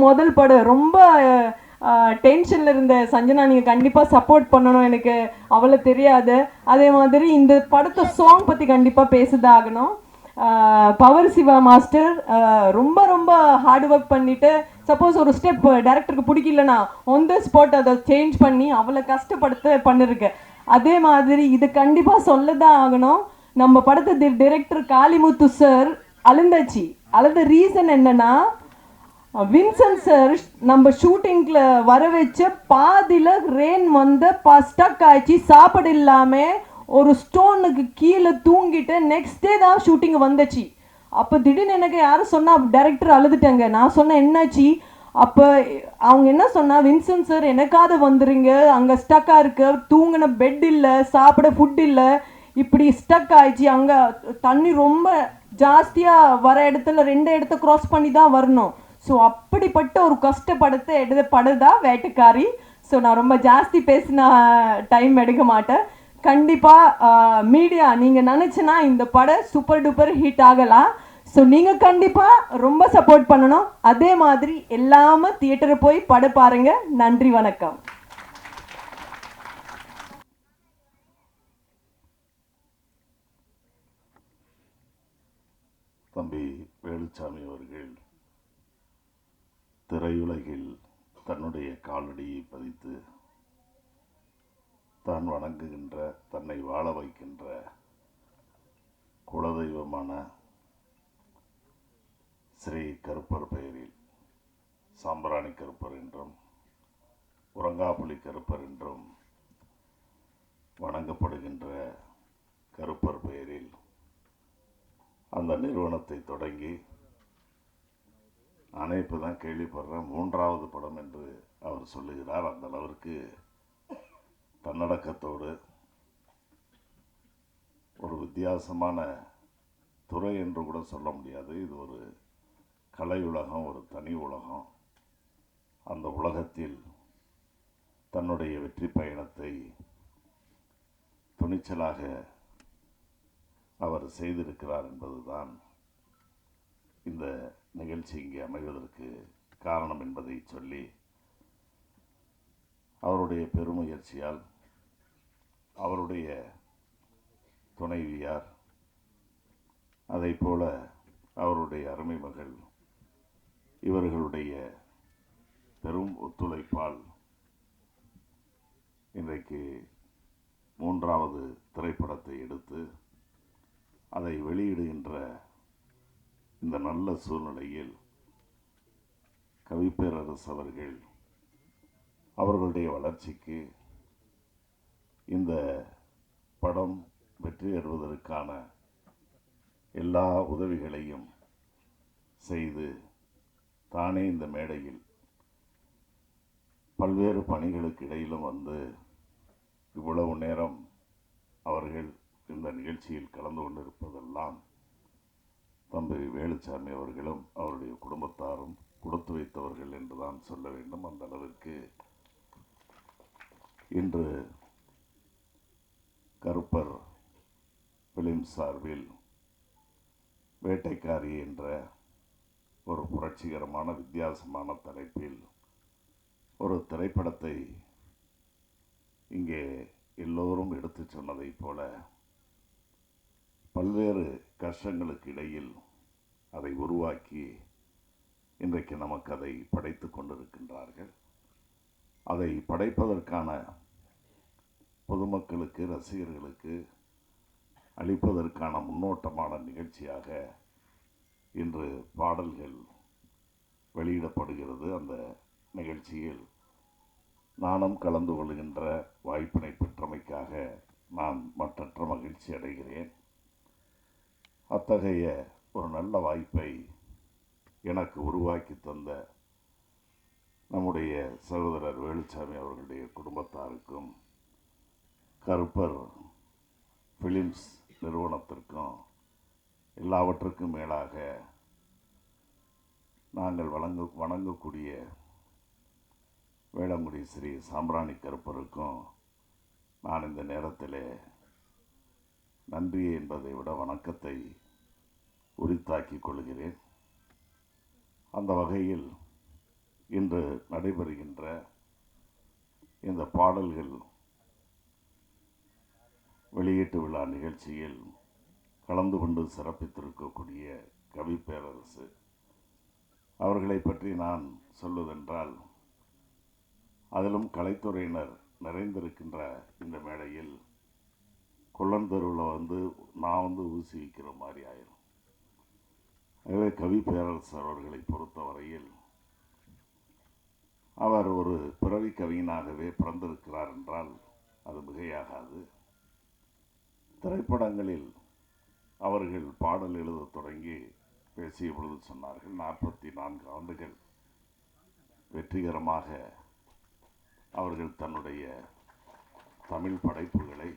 Speaker 4: முதல் படம் ரொம்ப டென்ஷனில் இருந்த சஞ்சனா, நீங்கள் கண்டிப்பாக சப்போர்ட் பண்ணணும், எனக்கு அவ்வளோ தெரியாது. அதே மாதிரி இந்த படத்தை சாங் பற்றி கண்டிப்பாக பேசுதாகணும். பவர் சிவா மாஸ்டர் ரொம்ப ரொம்ப ஹார்ட் ஒர்க் பண்ணிட்டு, சப்போஸ் ஒரு ஸ்டெப் டைரக்டருக்கு பிடிக்கலன்னா ஆன் த ஸ்பாட் அதை சேஞ்ச் பண்ணி அவ்வளோ கஷ்டப்படுத்த பண்ணிருக்கேன். அதே மாதிரி இது கண்டிப்பாக சொல்லதான் ஆகணும். நம்ம படத்தை டைரக்டர் காளிமுத்து சார் அழுத ரீசன் என்னன்னா, வின்சன் சார் நம்ம ஷூட்டிங்கில் வர வச்ச பாதியில் ரெயின் வந்து ஸ்டக் ஆயிடுச்சு. சாப்பாடு இல்லாமல் ஒரு ஸ்டோனுக்கு கீழே தூங்கிட்டு நெக்ஸ்ட் டே தான் ஷூட்டிங் வந்துச்சு. அப்போ திடீர்னு எனக்கு யாரும் சொன்னா, டைரக்டர் அழுதுட்டாங்க. நான் சொன்னேன் என்னாச்சு. அப்போ அவங்க என்ன சொன்னா, வின்சன் சார் எனக்காவது வந்துருங்க, அங்கே ஸ்டக்காக இருக்கு, தூங்கின பெட் இல்லை, சாப்பிட ஃபுட் இல்லை, இப்படி ஸ்டக் ஆயிடுச்சு. அங்கே தண்ணி ரொம்ப ஜாஸ்தியாக வர இடத்துல 2 இடத்த க்ராஸ் பண்ணி தான் வரணும். ஸோ அப்படிப்பட்ட ஒரு கஷ்டப்படுத்த எடுத்த படம் தான் வேட்டைக்காரி. ஸோ நான் ரொம்ப ஜாஸ்தி பேசின டைம் எடுக்க மாட்டேன். கண்டிப்பாக மீடியா நீங்கள் நினச்சினா இந்த படம் சூப்பர் டூப்பர் ஹிட் ஆகலாம். ஸோ நீங்கள் கண்டிப்பாக ரொம்ப சப்போர்ட் பண்ணணும். அதே மாதிரி எல்லாமே தியேட்டரை போய் படம் பாருங்க. நன்றி, வணக்கம்.
Speaker 5: தம்பி வேலுச்சாமி அவர்கள் திரையுலகில் தன்னுடைய காலடியை பதித்து தான் வணங்குகின்ற, தன்னை வாழ வைக்கின்ற குலதெய்வமான ஸ்ரீ கருப்பர் பெயரில் சாம்பிராணி கருப்பர் என்றும் உறங்காப்புலி கருப்பர் என்றும் வணங்கப்படுகின்ற கருப்பர் பெயரில் அந்த நிறுவனத்தை தொடங்கி நானே இப்போ தான் கேள்விப்படுறேன் 3வது படம் என்று அவர் சொல்லுகிறார். அந்த அளவிற்கு தன்னடக்கத்தோடு ஒரு வித்தியாசமான துறை என்று கூட சொல்ல முடியாது. இது ஒரு கலை உலகம், ஒரு தனி உலகம். அந்த உலகத்தில் தன்னுடைய வெற்றி பயணத்தை துணிச்சலாக அவர் செய்திருக்கிறார் என்பதுதான் இந்த நிகழ்ச்சி இங்கே அமைவதற்கு காரணம் என்பதை சொல்லி, அவருடைய பெருமுயற்சியால் அவருடைய துணைவியார், அதை போல அவருடைய அருமை மகள், இவர்களுடைய பெரும் ஒத்துழைப்பால் இன்றைக்கு 3வது திரைப்படத்தை எடுத்து அதை வெளியிடுகின்ற இந்த நல்ல சூழ்நிலையில் கவிப்பேரரசு அவர்கள் அவர்களுடைய வளர்ச்சிக்கு இந்த படம் வெற்றி பெறுவதற்கான எல்லா உதவிகளையும் செய்து தானே இந்த மேடையில் பல்வேறு பணிகளுக்கு இடையிலும் வந்து இவ்வளவு நேரம் அவர்கள் இந்த நிகழ்ச்சியில் கலந்து கொண்டிருப்பதெல்லாம் தம்பி வேலுச்சாமி அவர்களும் அவருடைய குடும்பத்தாரும் கொடுத்து வைத்தவர்கள் என்றுதான் சொல்ல வேண்டும். அந்த அளவிற்கு இன்று கருப்பர் பிலிம் சார்பில் வேட்டைக்காரி என்ற ஒரு புரட்சிகரமான வித்தியாசமான தலைப்பில் ஒரு திரைப்படத்தை இங்கே எல்லோரும் எடுத்து சொன்னதைப் போல பல்வேறு கஷ்டங்களுக்கு இடையில் அதை உருவாக்கி இன்றைக்கு நமக்கு அதை படைத்து கொண்டிருக்கின்றார்கள். அதை படைப்பதற்கான பொதுமக்களுக்கு, ரசிகர்களுக்கு அளிப்பதற்கான முன்னோட்டமான நிகழ்ச்சியாக இன்று பாடல்கள் வெளியிடப்படுகிறது. அந்த நிகழ்ச்சியில் நானும் கலந்து கொள்கின்ற வாய்ப்பினை பெற்றமைக்காக நான் மற்றற்ற மகிழ்ச்சி அடைகிறேன். அத்தகைய ஒரு நல்ல வாய்ப்பை எனக்கு உருவாக்கி தந்த நம்முடைய சகோதரர் வேலுச்சாமி அவர்களுடைய குடும்பத்தாருக்கும், கருப்பர் ஃபிலிம்ஸ் நிறுவனத்திற்கும், எல்லாவற்றுக்கும் மேலாக நாங்கள் வணங்கக்கூடிய வேளங்குடி ஸ்ரீ சாம்பிராணி கருப்பருக்கும் நான் இந்த நேரத்தில் நன்றி என்பதை விட வணக்கத்தை உரித்தாக்கிக் கொள்கிறேன். அந்த வகையில் இன்று நடைபெறுகின்ற இந்த பாடல்கள் வெளியீட்டு விழா நிகழ்ச்சியில் கலந்து கொண்டு சிறப்பித்திருக்கக்கூடிய கவிப்பேரரசு அவர்களை பற்றி நான் சொல்வதென்றால், அதிலும் கலைத்துறையினர் நிறைந்திருக்கின்ற இந்த மேடையில் கொள்ளந்தருவில் நான் ஊசி வைக்கிற மாதிரி ஆயிரும். ஆகவே கவிப்பேரரசு அவர்களை பொறுத்தவரையில் அவர் ஒரு பிறவி கவிஞனாகவே பிறந்திருக்கிறார் என்றால் அது மிகையாகாது. திரைப்படங்களில் அவர்கள் பாடல் எழுத தொடங்கி பேசிய பொழுது சொன்னார்கள், 44 ஆண்டுகள் வெற்றிகரமாக அவர்கள் தன்னுடைய தமிழ் படைப்புகளை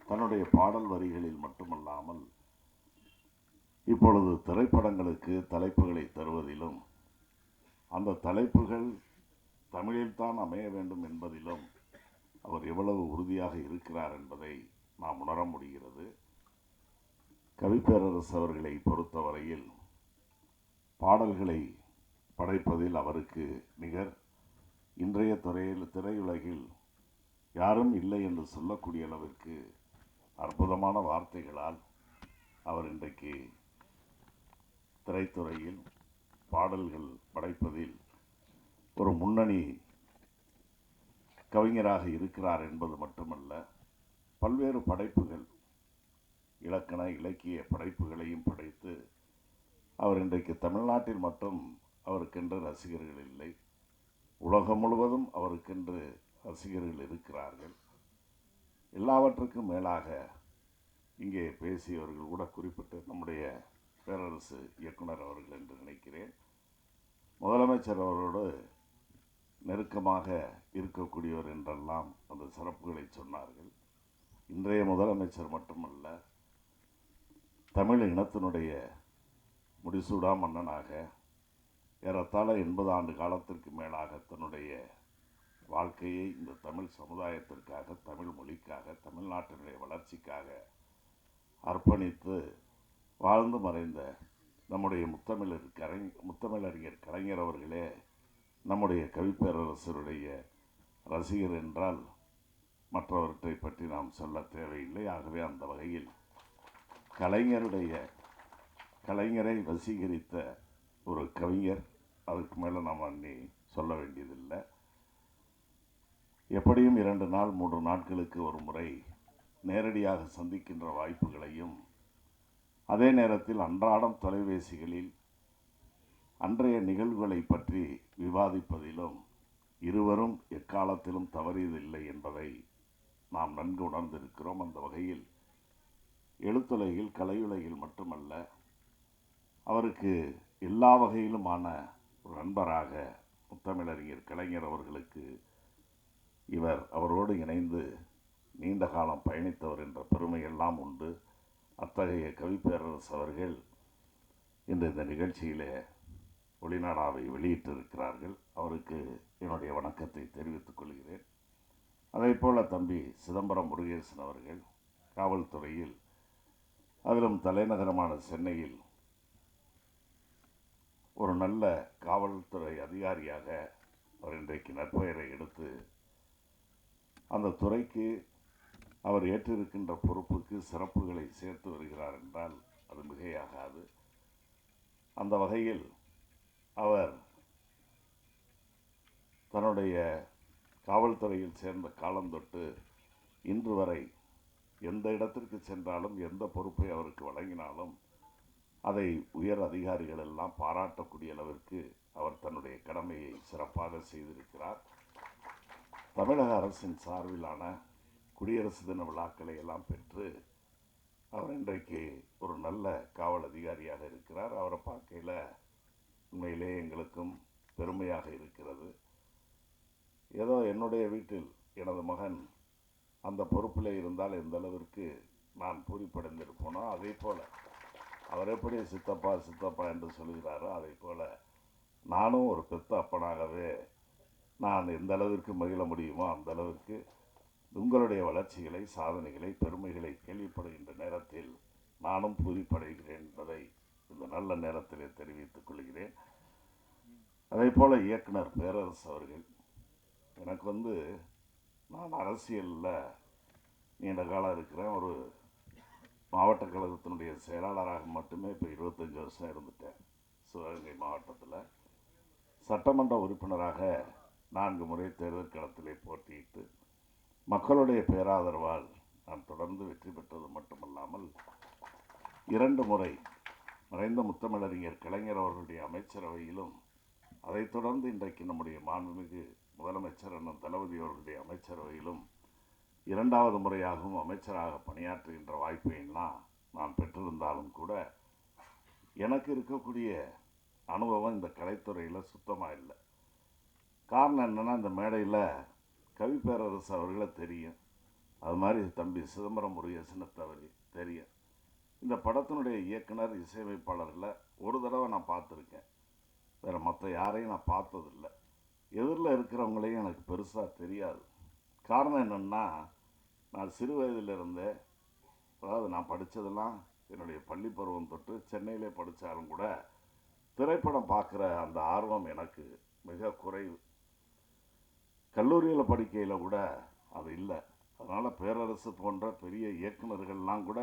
Speaker 5: தன்னுடைய பாடல் வரிகளில் மட்டுமல்லாமல் இப்பொழுது திரைப்படங்களுக்கு தலைப்புகளை தருவதிலும், அந்த தலைப்புகள் தமிழில்தான் அமைய வேண்டும் என்பதிலும் அவர் எவ்வளவு உறுதியாக இருக்கிறார் என்பதை நாம் உணர முடிகிறது. கவிப்பேரரசு அவர்களை பொறுத்தவரையில் பாடல்களை படைப்பதில் அவருக்கு நிகர் இன்றைய திரையுலகில் யாரும் இல்லை என்று சொல்லக்கூடிய அளவிற்கு அற்புதமான வார்த்தைகளால் அவர் இன்றைக்கு திரைத்துறையில் பாடல்கள் படைப்பதில் ஒரு முன்னணி கவிஞராக இருக்கிறார் என்பது மட்டுமல்ல, பல்வேறு படைப்புகள், இலக்கண இலக்கிய படைப்புகளையும் படைத்து அவர் இன்றைக்கு தமிழ்நாட்டில் மட்டும் அவருக்கென்று ரசிகர்கள் இல்லை, உலகம் முழுவதும் அவருக்கென்று ரசிகர்கள் இருக்கிறார்கள். எல்லாவற்றுக்கும் மேலாக இங்கே பேசியவர்கள் கூட குறிப்பிட்டு நம்முடைய பேரரசு இயக்குனர் அவர்கள் என்று நினைக்கிறேன், முதலமைச்சர் அவரோடு நெருக்கமாக இருக்கக்கூடியவர் என்றெல்லாம் அந்த சிறப்புகளை சொன்னார்கள். இன்றைய முதலமைச்சர் மட்டுமல்ல, தமிழ் இனத்தினுடைய முடிசூடா மன்னனாக ஏறத்தாழ 80 ஆண்டு காலத்திற்கு மேலாக தன்னுடைய வாழ்க்கையை இந்த தமிழ் சமுதாயத்திற்காக, தமிழ் மொழிக்காக, தமிழ்நாட்டினுடைய வளர்ச்சிக்காக அர்ப்பணித்து வாழ்ந்து மறைந்த நம்முடைய முத்தமிழறிஞர் கலைஞர் அவர்களே நம்முடைய கவிப்பேரரசருடைய ரசிகர் என்றால் மற்றவற்றை பற்றி நாம் சொல்ல தேவையில்லை. ஆகவே அந்த வகையில் கலைஞரை வசீகரித்த ஒரு கவிஞர், அதுக்கு மேலே நாம் அன்னி சொல்ல வேண்டியதில்லை. எப்படியும் 2 நாள் 3 நாட்களுக்கு ஒரு முறை நேரடியாக சந்திக்கின்ற வாய்ப்புகளையும், அதே நேரத்தில் அன்றாடம் தொலைபேசிகளில் அன்றைய நிகழ்வுகளை பற்றி விவாதிப்பதிலும் இருவரும் எக்காலத்திலும் தவறியதில்லை என்பதை நாம் நன்கு உணர்ந்திருக்கிறோம். அந்த வகையில் எழுத்துலகில், கலையுலகில் மட்டுமல்ல, அவருக்கு எல்லா வகையிலுமான ஒரு நண்பராக முத்தமிழறிஞர் கலைஞர் அவர்களுக்கு அவரோடு இணைந்து நீண்ட காலம் பயணித்தவர் என்ற பெருமையெல்லாம் உண்டு. அத்தகைய கவிப்பேரரசு அவர்கள் இன்று இந்த நிகழ்ச்சியிலே ஒளிநாடாவை வெளியிட்டிருக்கிறார்கள். அவருக்கு என்னுடைய வணக்கத்தை தெரிவித்துக் கொள்கிறேன். அதே போல் தம்பி சிதம்பரம் முருகேசன் அவர்கள் காவல்துறையில், அதிலும் தலைநகரமான சென்னையில் ஒரு நல்ல காவல்துறை அதிகாரியாக அவர் இன்றைக்கு நற்பெயரை எடுத்து அந்த துறைக்கு அவர் ஏற்றிருக்கின்ற பொறுப்புக்கு சிறப்புகளை சேர்த்து வருகிறார் என்றால் அது மிகையாகாது. அந்த வகையில் அவர் தன்னுடைய காவல்துறையில் சேர்ந்த காலந்தொட்டு இன்று வரை எந்த இடத்திற்கு சென்றாலும், எந்த பொறுப்பை அவருக்கு வழங்கினாலும் அதை உயர் அதிகாரிகள் எல்லாம் பாராட்டக்கூடிய அளவிற்கு அவர் தன்னுடைய கடமையை சிறப்பாக செய்திருக்கிறார். தமிழக அரசின் சார்பிலான குடியரசு தின விழாக்களை எல்லாம் பெற்று அவர் இன்றைக்கு ஒரு நல்ல காவல் அதிகாரியாக இருக்கிறார். அவரை பார்க்கையில் உண்மையிலே எங்களுக்கும் பெருமையாக இருக்கிறது. ஏதோ என்னுடைய வீட்டில் எனது மகன் அந்த பொறுப்பில் இருந்தால் எந்த அளவிற்கு நான் பூரிப்படைந்திருப்போனோ, அதே போல் அவர் எப்படி சித்தப்பா சித்தப்பா என்று சொல்கிறாரோ, அதே போல் நானும் ஒரு பெத்த அப்பனாகவே நான் எந்த அளவிற்கு மகிழ முடியுமோ அந்த அளவிற்கு உங்களுடைய வளர்ச்சிகளை, சாதனைகளை, பெருமைகளை கேள்விப்படுகின்ற நேரத்தில் நானும் பூரிப்படைகிறேன் என்பதை இந்த நல்ல நேரத்திலே தெரிவித்துக் கொள்கிறேன். அதே போல் இயக்குனர் பேரரசு அவர்கள், எனக்கு நான் அரசியலில் நீண்ட காலம் இருக்கிறேன். ஒரு மாவட்ட கழகத்தினுடைய செயலாளராக மட்டுமே இப்போ 25 வருஷம் இருந்துட்டேன். சிவகங்கை மாவட்டத்தில் சட்டமன்ற உறுப்பினராக 4 முறை தேர்தல் களத்திலே போட்டியிட்டு மக்களுடைய பேராதரவால் நான் தொடர்ந்து வெற்றி பெற்றது மட்டுமல்லாமல் 2 முறை மறைந்த முத்தமிழறிஞர் கலைஞர் அவர்களுடைய அமைச்சரவையிலும், அதைத் தொடர்ந்து இன்றைக்கு நம்முடைய மாண்புமிகு முதலமைச்சர் அண்ணன் தளபதி அவர்களுடைய அமைச்சரவையிலும் 2வது முறையாகவும் அமைச்சராக பணியாற்றுகின்ற வாய்ப்பையெல்லாம் நான் பெற்றிருந்தாலும் கூட எனக்கு இருக்கக்கூடிய அனுபவம் இந்த கலைத்துறையில் சுத்தமாக இல்லை. காரணம் என்னென்னா, இந்த மேடையில் கவிப்பேரரசு அவர்களை தெரியும், அது மாதிரி தம்பி சிதம்பரம் முருகேசனை தெரியும். இந்த படத்தினுடைய இயக்குனர், இசையமைப்பாளர்களை ஒரு தடவை நான் பார்த்துருக்கேன், வேறு மற்ற யாரையும் நான் பார்த்ததில்லை. எதிரில் இருக்கிறவங்களையும் எனக்கு பெருசாக தெரியாது. காரணம் என்னென்னா, நான் சிறு வயதிலிருந்தே, அதாவது நான் படித்ததெல்லாம் என்னுடைய பள்ளி பருவம் தொட்டு சென்னையிலே படித்தாலும் கூட திரைப்படம் பார்க்குற அந்த ஆர்வம் எனக்கு மிக குறைவு. கல்லூரியில் படிக்கையில் கூட அது இல்லை. அதனால் பேரரசு போன்ற பெரிய இயக்குநர்கள்லாம் கூட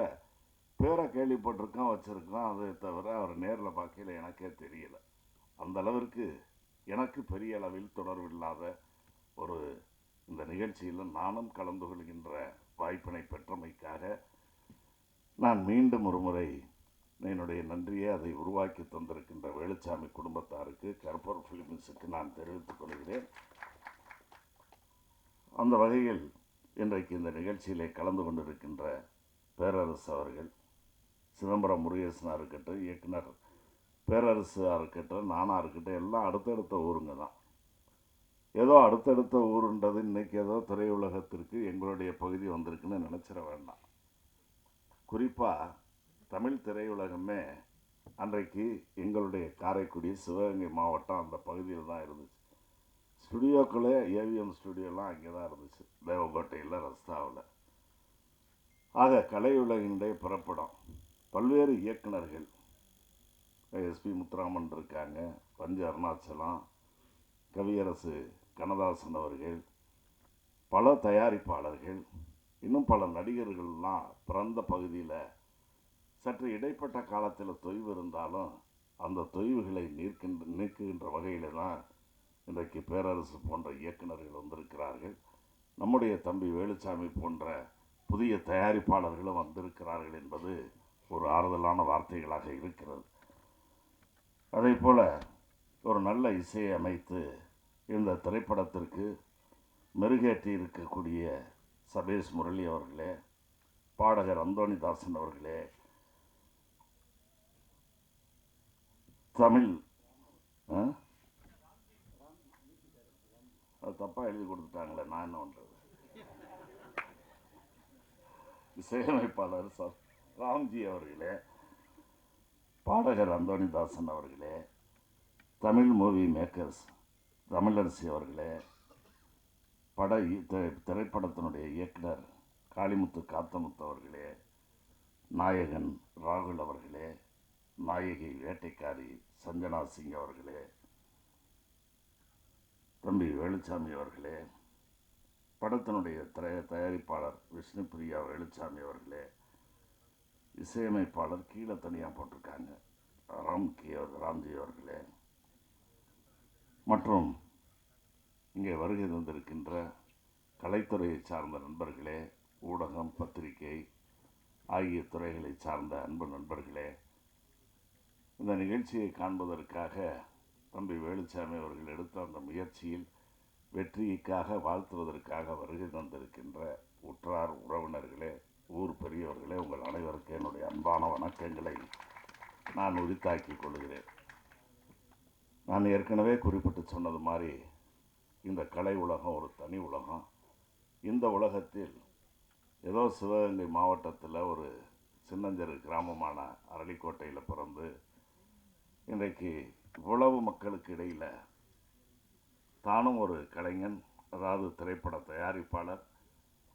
Speaker 5: பேரை கேள்விப்பட்டிருக்கோம், வச்சுருக்கோம். அதை தவிர அவர் நேரில் பார்க்கையில் எனக்கே தெரியலை. அந்த அளவிற்கு எனக்கு பெரிய அளவில் தொடர்பில்லாத ஒரு இந்த நிகழ்ச்சியில் நானும் கலந்து கொள்கின்ற வாய்ப்பினை பெற்றமைக்காக நான் மீண்டும் ஒரு முறை என்னுடைய நன்றியை அதை உருவாக்கி தந்திருக்கின்ற வேலுச்சாமி குடும்பத்தாருக்கு, கற்பூர் ஃபிலிம்ஸுக்கு நான் தெரிவித்துக் கொள்கிறேன். அந்த வகையில் இன்றைக்கு இந்த நிகழ்ச்சியிலே கலந்து கொண்டிருக்கின்ற பேரரசு அவர்கள், சிதம்பரம் முருகேசனாக இருக்கட்டும், இயக்குனர் பேரரசாக இருக்கட்டும், நானாக இருக்கட்டும், எல்லாம் அடுத்தடுத்த ஊருங்க தான். ஏதோ அடுத்தடுத்த ஊருன்றது இன்றைக்கி ஏதோ திரையுலகத்திற்கு எங்களுடைய பகுதி வந்திருக்குன்னு நினச்சிட வேண்டாம். குறிப்பாக தமிழ் திரையுலகமே அன்றைக்கு எங்களுடைய காரைக்குடி, சிவகங்கை மாவட்டம் அந்த பகுதியில் தான் இருந்துச்சு. ஸ்டுடியோக்களே ஏவிஎம் ஸ்டுடியோலாம் அங்கே தான் இருந்துச்சு, தேவக்கோட்டையில், ரஸ்தாவில். ஆக கலையுலகினுடைய பிறப்பிடம். பல்வேறு இயக்குநர்கள், எஸ்பி முத்துராமன் இருக்காங்க, பஞ்சு அருணாச்சலம், கவியரசு கண்ணதாசன் அவர்கள், பல தயாரிப்பாளர்கள், இன்னும் பல நடிகர்கள்லாம் பிறந்த பகுதியில் சற்று இடைப்பட்ட காலத்தில் தொய்வு இருந்தாலும் அந்த தொய்வுகளை நீக்குகின்ற வகையில் தான் இன்றைக்கு பேரரசு போன்ற இயக்குநர்கள் வந்திருக்கிறார்கள். நம்முடைய தம்பி வேலுச்சாமி போன்ற புதிய தயாரிப்பாளர்களும் வந்திருக்கிறார்கள் என்பது ஒரு ஆறுதலான வார்த்தைகளாக இருக்கிறது. அதே போல் ஒரு நல்ல இசையை அமைத்து இந்த திரைப்படத்திற்கு மெருகேற்றி இருக்கக்கூடிய சபேஷ் முரளி அவர்களே, பாடகர் அந்தோணிதாசன் அவர்களே, தமிழ் அது தப்பாக எழுதி கொடுத்துட்டாங்களே, நான் என்ன பண்ணுறது. இசையமைப்பாளர் ராம்ஜி அவர்களே, பாடகர் அந்தோணிதாசன் அவர்களே, தமிழ் மூவி மேக்கர்ஸ் தமிழரசி அவர்களே, திரைப்படத்தினுடைய இயக்குனர் காளிமுத்து காத்தமுத்து அவர்களே, நாயகன் ராகுல் அவர்களே, நாயகி வேட்டைக்காரி சஞ்சனா சிங் அவர்களே, தம்பி வேலுச்சாமி அவர்களே, படத்தினுடைய தயாரிப்பாளர் விஷ்ணுபிரியா வேலுச்சாமி அவர்களே, இசையமைப்பாளர் கீழே தனியாக போட்டிருக்காங்க ராம்ஜி அவர்களே, மற்றும் இங்கே வருகை தந்திருக்கின்ற கலைத்துறையை சார்ந்த நண்பர்களே, ஊடகம், பத்திரிகை ஆகிய துறைகளை சார்ந்த அன்பு நண்பர்களே, இந்த நிகழ்ச்சியை காண்பதற்காக தம்பி வேலுச்சாமி அவர்கள் எடுத்த அந்த முயற்சியில் வெற்றிக்காக வாழ்த்துவதற்காக வருகை தந்திருக்கின்ற உற்றார் உறவினர்களே, ஊர் பெரியவர்களே, உங்கள் அனைவருக்கு என்னுடைய அன்பான வணக்கங்களை நான் உரித்தாக்கிக் கொள்கிறேன். நான் ஏற்கனவே குறிப்பிட்டு சொன்னது மாதிரி இந்த கலை உலகம் ஒரு தனி உலகம். இந்த உலகத்தில் ஏதோ சிவகங்கை மாவட்டத்தில் ஒரு சின்னஞ்சிறு கிராமமான அரளிக்கோட்டையில் பிறந்து இன்றைக்கு இவ்வளவு மக்களுக்கு இடையில் தானும் ஒரு கலைஞன், அதாவது திரைப்பட தயாரிப்பாளர்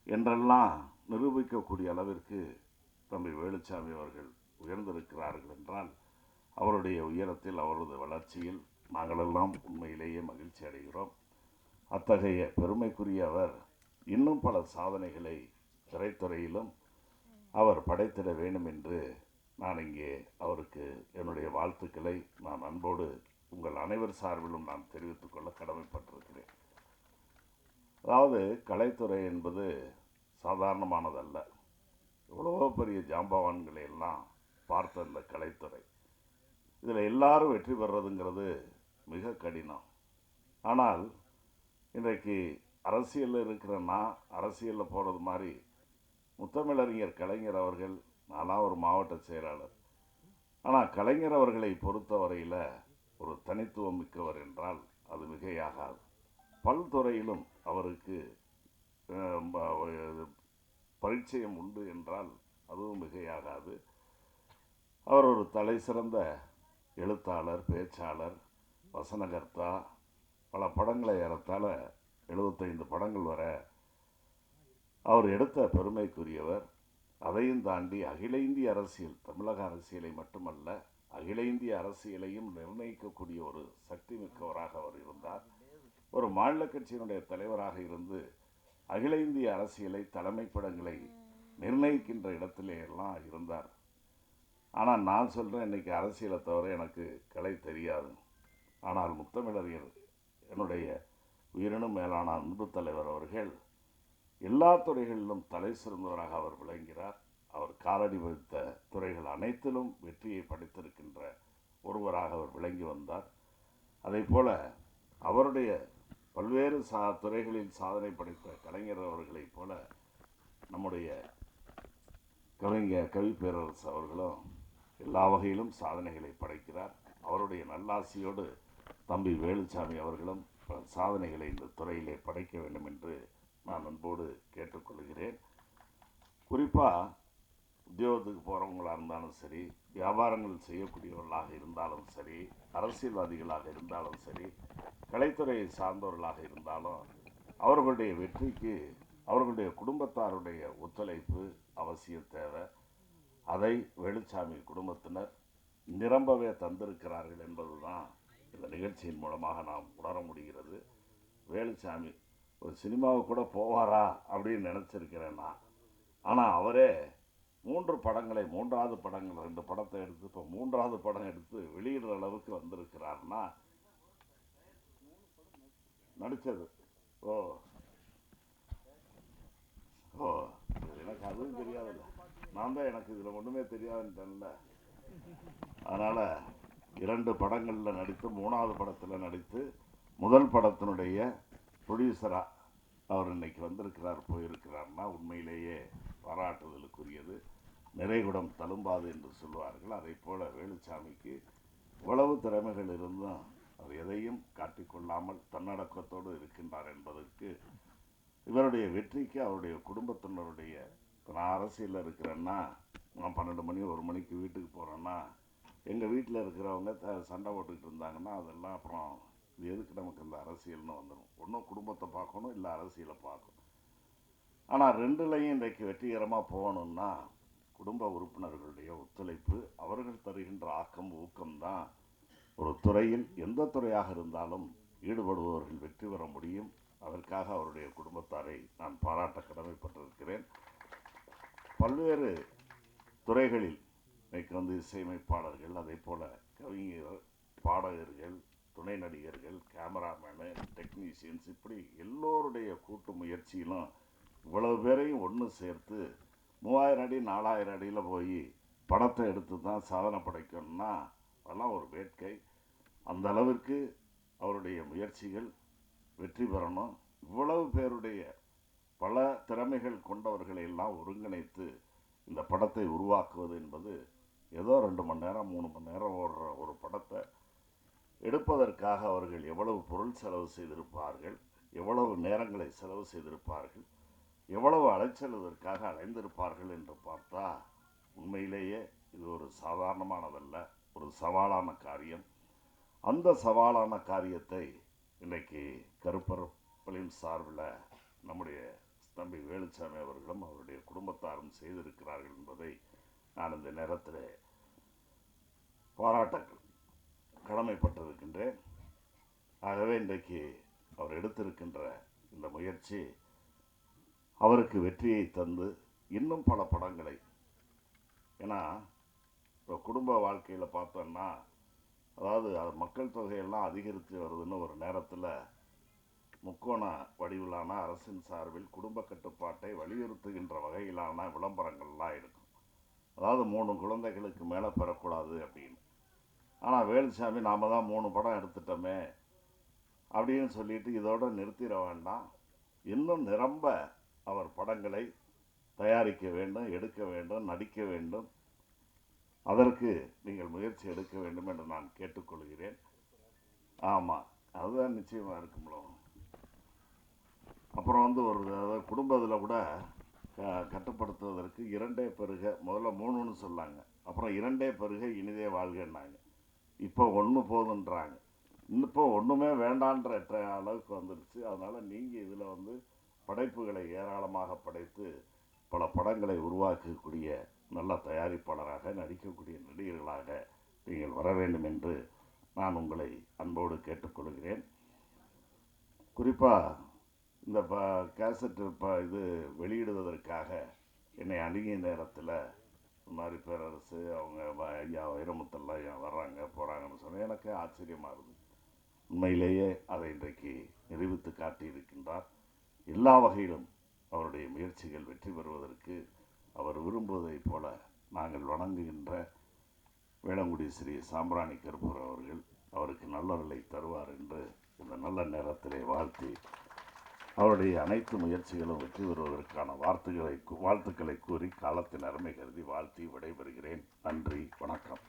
Speaker 5: என்றெல்லாம் நிரூபிக்கக்கூடிய அளவிற்கு தம்பி வேலுச்சாமி அவர்கள் உயர்ந்திருக்கிறார்கள் என்றால் அவருடைய உயரத்தில், அவரது வளர்ச்சியில் நாங்களெல்லாம் உண்மையிலேயே மகிழ்ச்சி அடைகிறோம். அத்தகைய பெருமைக்குரிய அவர் இன்னும் பல சாதனைகளை திரைத்துறையிலும் அவர் படைத்திட வேண்டும் என்று நான் இங்கே அவருக்கு என்னுடைய வாழ்த்துக்களை நான் அன்போடு உங்கள் அனைவர் சார்பிலும் நான் தெரிவித்துக் கொள்ள கடமைப்பட்டிருக்கிறேன். அதாவது கலைத்துறை என்பது சாதாரணமானதல்ல. எவ்வளவோ பெரிய ஜாம்பவான்களை எல்லாம் பார்த்த இந்த கலைத்துறை, இதில் எல்லாரும் வெற்றி பெறதுங்கிறது மிக கடினம். ஆனால் இன்றைக்கு அரசியலில் இருக்கிற நான் அரசியலில் போகிறது மாதிரி முத்தமிழறிஞர் கலைஞர் அவர்கள், நான்லாம் ஒரு மாவட்ட செயலாளர், ஆனால் கலைஞர் அவர்களை பொறுத்தவரையில் ஒரு தனித்துவம் மிக்கவர் என்றால் அது மிகையாகாது. பல்துறையிலும் அவருக்கு பரிச்சயம் உண்டு என்றால் அதுவும் மிகையாகாது. அவர் ஒரு தலை சிறந்த எழுத்தாளர், பேச்சாளர், வசனகர்த்தா. பல படங்களை ஏறத்தாழ 75 படங்கள் வர அவர் எடுத்த பெருமைக்குரியவர். அதையும் தாண்டி அகில இந்திய அரசியல், தமிழக அரசியலை மட்டுமல்ல அகில இந்திய அரசியலையும் நிர்ணயிக்கக்கூடிய ஒரு சக்தி மிக்கவராக அவர் இருந்தார். ஒரு மாநில கட்சியினுடைய தலைவராக இருந்து அகில இந்திய அரசியலை, தலைமைப்படங்களை நிர்ணயிக்கின்ற இடத்திலே எல்லாம் இருந்தார். ஆனால் நான் சொல்கிறேன், இன்றைக்கி அரசியலை தவிர எனக்கு கலை தெரியாது. ஆனால் முத்தமிழறிஞர், என்னுடைய உயிரினும் மேலான அன்பு தலைவர் அவர்கள் எல்லா துறைகளிலும் தலை சிறந்தவராக அவர் விளங்கிறார். அவர் காலடி வைத்த துறைகள் அனைத்திலும் வெற்றியை படைத்திருக்கின்ற ஒருவராக அவர் விளங்கி வந்தார். அதே போல் அவருடைய பல்வேறு துறைகளில் சாதனை படைத்த கலைஞர் அவர்களைப் போல நம்முடைய கவி பேரரசு அவர்களும் எல்லா வகையிலும் சாதனைகளை படைக்கிறார். அவருடைய நல்லாசியோடு தம்பி வேலுச்சாமி அவர்களும் சாதனைகளை இந்த துறையிலே படைக்க வேண்டும் என்று நான் அன்போடு கேட்டுக்கொள்கிறேன். குறிப்பாக உத்தியோகத்துக்கு போகிறவங்களாக இருந்தாலும் சரி, வியாபாரங்கள் செய்யக்கூடியவர்களாக இருந்தாலும் சரி, அரசியல்வாதிகளாக இருந்தாலும் சரி, கலைத்துறையை சார்ந்தவர்களாக இருந்தாலும் அவர்களுடைய வெற்றிக்கு அவர்களுடைய குடும்பத்தாருடைய ஒத்துழைப்பு அவசியம் தேவை. அதை வேலுச்சாமி குடும்பத்தினர் நிரம்பவே தந்திருக்கிறார்கள் என்பதுதான் இந்த நிகழ்ச்சியின் மூலமாக நாம் உணர முடிகிறது. வேலுச்சாமி ஒரு சினிமாவுக்கு கூட போவாரா அப்படின்னு நினச்சிருக்கிறேன் நான். ஆனால் அவரே 3 படங்களை 3வது படங்கள் 2 படத்தை எடுத்து இப்போ 3வது படம் எடுத்து வெளியிடுற அளவுக்கு வந்திருக்கிறார்னா நடித்தது. ஓ ஓ எனக்கு அதுவும் தெரியாதுல்ல, நான் தான் எனக்கு இதில் ஒன்றுமே தெரியாதுன்ட்டேன்ல. அதனால் 2 படங்களில் நடித்து 3வது படத்தில் நடித்து முதல் படத்தினுடைய ப்ரொடியூசராக அவர் இன்னைக்கு வந்திருக்கிறார், போயிருக்கிறார்னா உண்மையிலேயே பாராட்டுதலுக்குரியது. நிறைகுடம் தழும்பாது என்று சொல்வார்கள். அதை போல வேலுச்சாமிக்கு இவ்வளவு திறமைகள் இருந்தும் அவர் எதையும் காட்டிக்கொள்ளாமல் தன்னடக்கத்தோடு இருக்கின்றார் என்பதற்கு இவருடைய வெற்றிக்கு அவருடைய குடும்பத்தினருடைய, இப்போ நான் அரசியலில் இருக்கிறேன்னா, நான் 12 மணி 1 மணிக்கு வீட்டுக்கு போகிறேன்னா எங்கள் வீட்டில் இருக்கிறவங்க சண்டை போட்டுக்கிட்டு இருந்தாங்கன்னா அதெல்லாம் அப்புறம் இது எதுக்கு நமக்கு இந்த அரசியல்னு வந்துடும். ஒன்றும் குடும்பத்தை பார்க்கணும், இல்லை அரசியலை பார்க்கணும். ஆனால் 2லையும் இன்றைக்கு வெற்றிகரமாக போகணும்னா குடும்ப உறுப்பினர்களுடைய ஒத்துழைப்பு, அவர்கள் தருகின்ற ஆக்கம் ஊக்கம்தான் ஒரு துறையில் எந்த துறையாக இருந்தாலும் ஈடுபடுபவர்கள் வெற்றி பெற முடியும். அதற்காக அவருடைய குடும்பத்தாரை நான் பாராட்ட கடமைப்பட்டிருக்கிறேன். பல்வேறு துறைகளில் இன்னைக்கு இசையமைப்பாளர்கள், அதே போல் கவிஞர், பாடகர்கள், துணை நடிகர்கள், கேமராமேனு, டெக்னீஷியன்ஸ், இப்படி எல்லோருடைய கூட்டு முயற்சியிலும் இவ்வளவு பேரையும் ஒன்று சேர்த்து 3000 அடி 4000 அடியில் போய் படத்தை எடுத்து தான் சாதனை படைக்கணும்னா அதெல்லாம் ஒரு வேட்கை. அந்த அளவிற்கு அவருடைய முயற்சிகள் வெற்றி பெறணும். இவ்வளவு பேருடைய பல திறமைகள் கொண்டவர்களை எல்லாம் ஒருங்கிணைத்து இந்த படத்தை உருவாக்குவது என்பது ஏதோ 2 மணி நேரம் 3 மணி நேரம் ஓடுற ஒரு படத்தை எடுப்பதற்காக அவர்கள் எவ்வளவு பொருள் செலவு செய்திருப்பார்கள், எவ்வளவு நேரங்களை செலவு செய்திருப்பார்கள், எவ்வளவு அலைச்சல் இதற்காக அலைந்திருப்பார்கள் என்று பார்த்தா உண்மையிலேயே இது ஒரு சாதாரணமானதல்ல, ஒரு சவாலான காரியம். அந்த சவாலான காரியத்தை இன்றைக்கி கருப்பர் பிலிம் சார்பில் நம்முடைய தம்பி வேலுச்சாமி அவர்களும் அவருடைய குடும்பத்தாரும் செய்திருக்கிறார்கள் என்பதை நான் இந்த நேரத்தில் பாராட்ட கடமைப்பட்டிருக்கின்றேன். ஆகவே இன்றைக்கு அவர் எடுத்திருக்கின்ற இந்த முயற்சி அவருக்கு வெற்றியை தந்து இன்னும் பல படங்களை, ஏன்னா இப்போ குடும்ப வாழ்க்கையில் பார்த்தோன்னா அதாவது அது மக்கள் தொகையெல்லாம் அதிகரித்து வருதுன்னு ஒரு நேரத்தில் முக்கோண வடிவிலான அரசின் சார்பில் குடும்ப கட்டுப்பாட்டை வலியுறுத்துகின்ற வகையிலான விளம்பரங்கள்லாம் இருக்கும். அதாவது 3 குழந்தைகளுக்கு மேலே பெறக்கூடாது அப்படின்னு. ஆனால் வேலுச்சாமி நாம் தான் 3 படம் எடுத்துட்டோமே அப்படின்னு சொல்லிட்டு இதோடு நிறுத்திட வேண்டாம், இன்னும் நிரம்ப அவர் படங்களை தயாரிக்க வேண்டும், எடுக்க வேண்டும், நடிக்க வேண்டும். அதற்கு நீங்கள் முயற்சி எடுக்க வேண்டும் என்று நான் கேட்டுக்கொள்கிறேன். ஆமாம், அதுதான் நிச்சயமாக இருக்கும்ல. அப்புறம் ஒரு அதாவது குடும்பத்தில் கூட கட்டுப்படுத்துவதற்கு 2 பெருக, முதல்ல 3ன்னு சொன்னாங்க, அப்புறம் 2 பெருக இனிதே வாழ்கன்னாங்க, இப்போ 1 போதுன்றாங்க. இப்போ ஒன்றுமே வேண்டான்ற அளவுக்கு வந்துடுச்சு. அதனால் நீங்கள் இதில் படைப்புகளை ஏராளமாக படைத்து பல படங்களை உருவாக்கக்கூடிய நல்ல தயாரிப்பாளராக, நடிக்கக்கூடிய நடிகர்களாக நீங்கள் வர வேண்டும் என்று நான் உங்களை அன்போடு கேட்டுக்கொள்கிறேன். குறிப்பாக இந்த கேசட்டு இது வெளியிடுவதற்காக என்னை அணுகிய நேரத்தில் இந்த மாதிரி பேரரசு அவங்க ஐயா வைரமுத்தெல்லாம் வர்றாங்க போகிறாங்கன்னு சொன்னால் எனக்கு ஆச்சரியமாக இருந்தது. உண்மையிலேயே அதை இன்றைக்கு நிரூபித்து காட்டியிருக்கின்றார். எல்லா வகையிலும் அவருடைய முயற்சிகள் வெற்றி பெறுவதற்கு அவர் விரும்புவதைப் போல நாங்கள் வணங்குகின்ற வேளங்குடி ஸ்ரீ சாம்பிராணி கருப்பூர் அவர்கள் அவருக்கு நல்லருளை தருவார் என்று இந்த நல்ல நேரத்திலே வாழ்த்தி அவருடைய அனைத்து முயற்சிகளும் வெற்றி பெறுவதற்கான வாழ்த்துக்களை கூறி காலத்தின் அருமை கருதி வாழ்த்தி விடைபெறுகிறேன். நன்றி, வணக்கம்.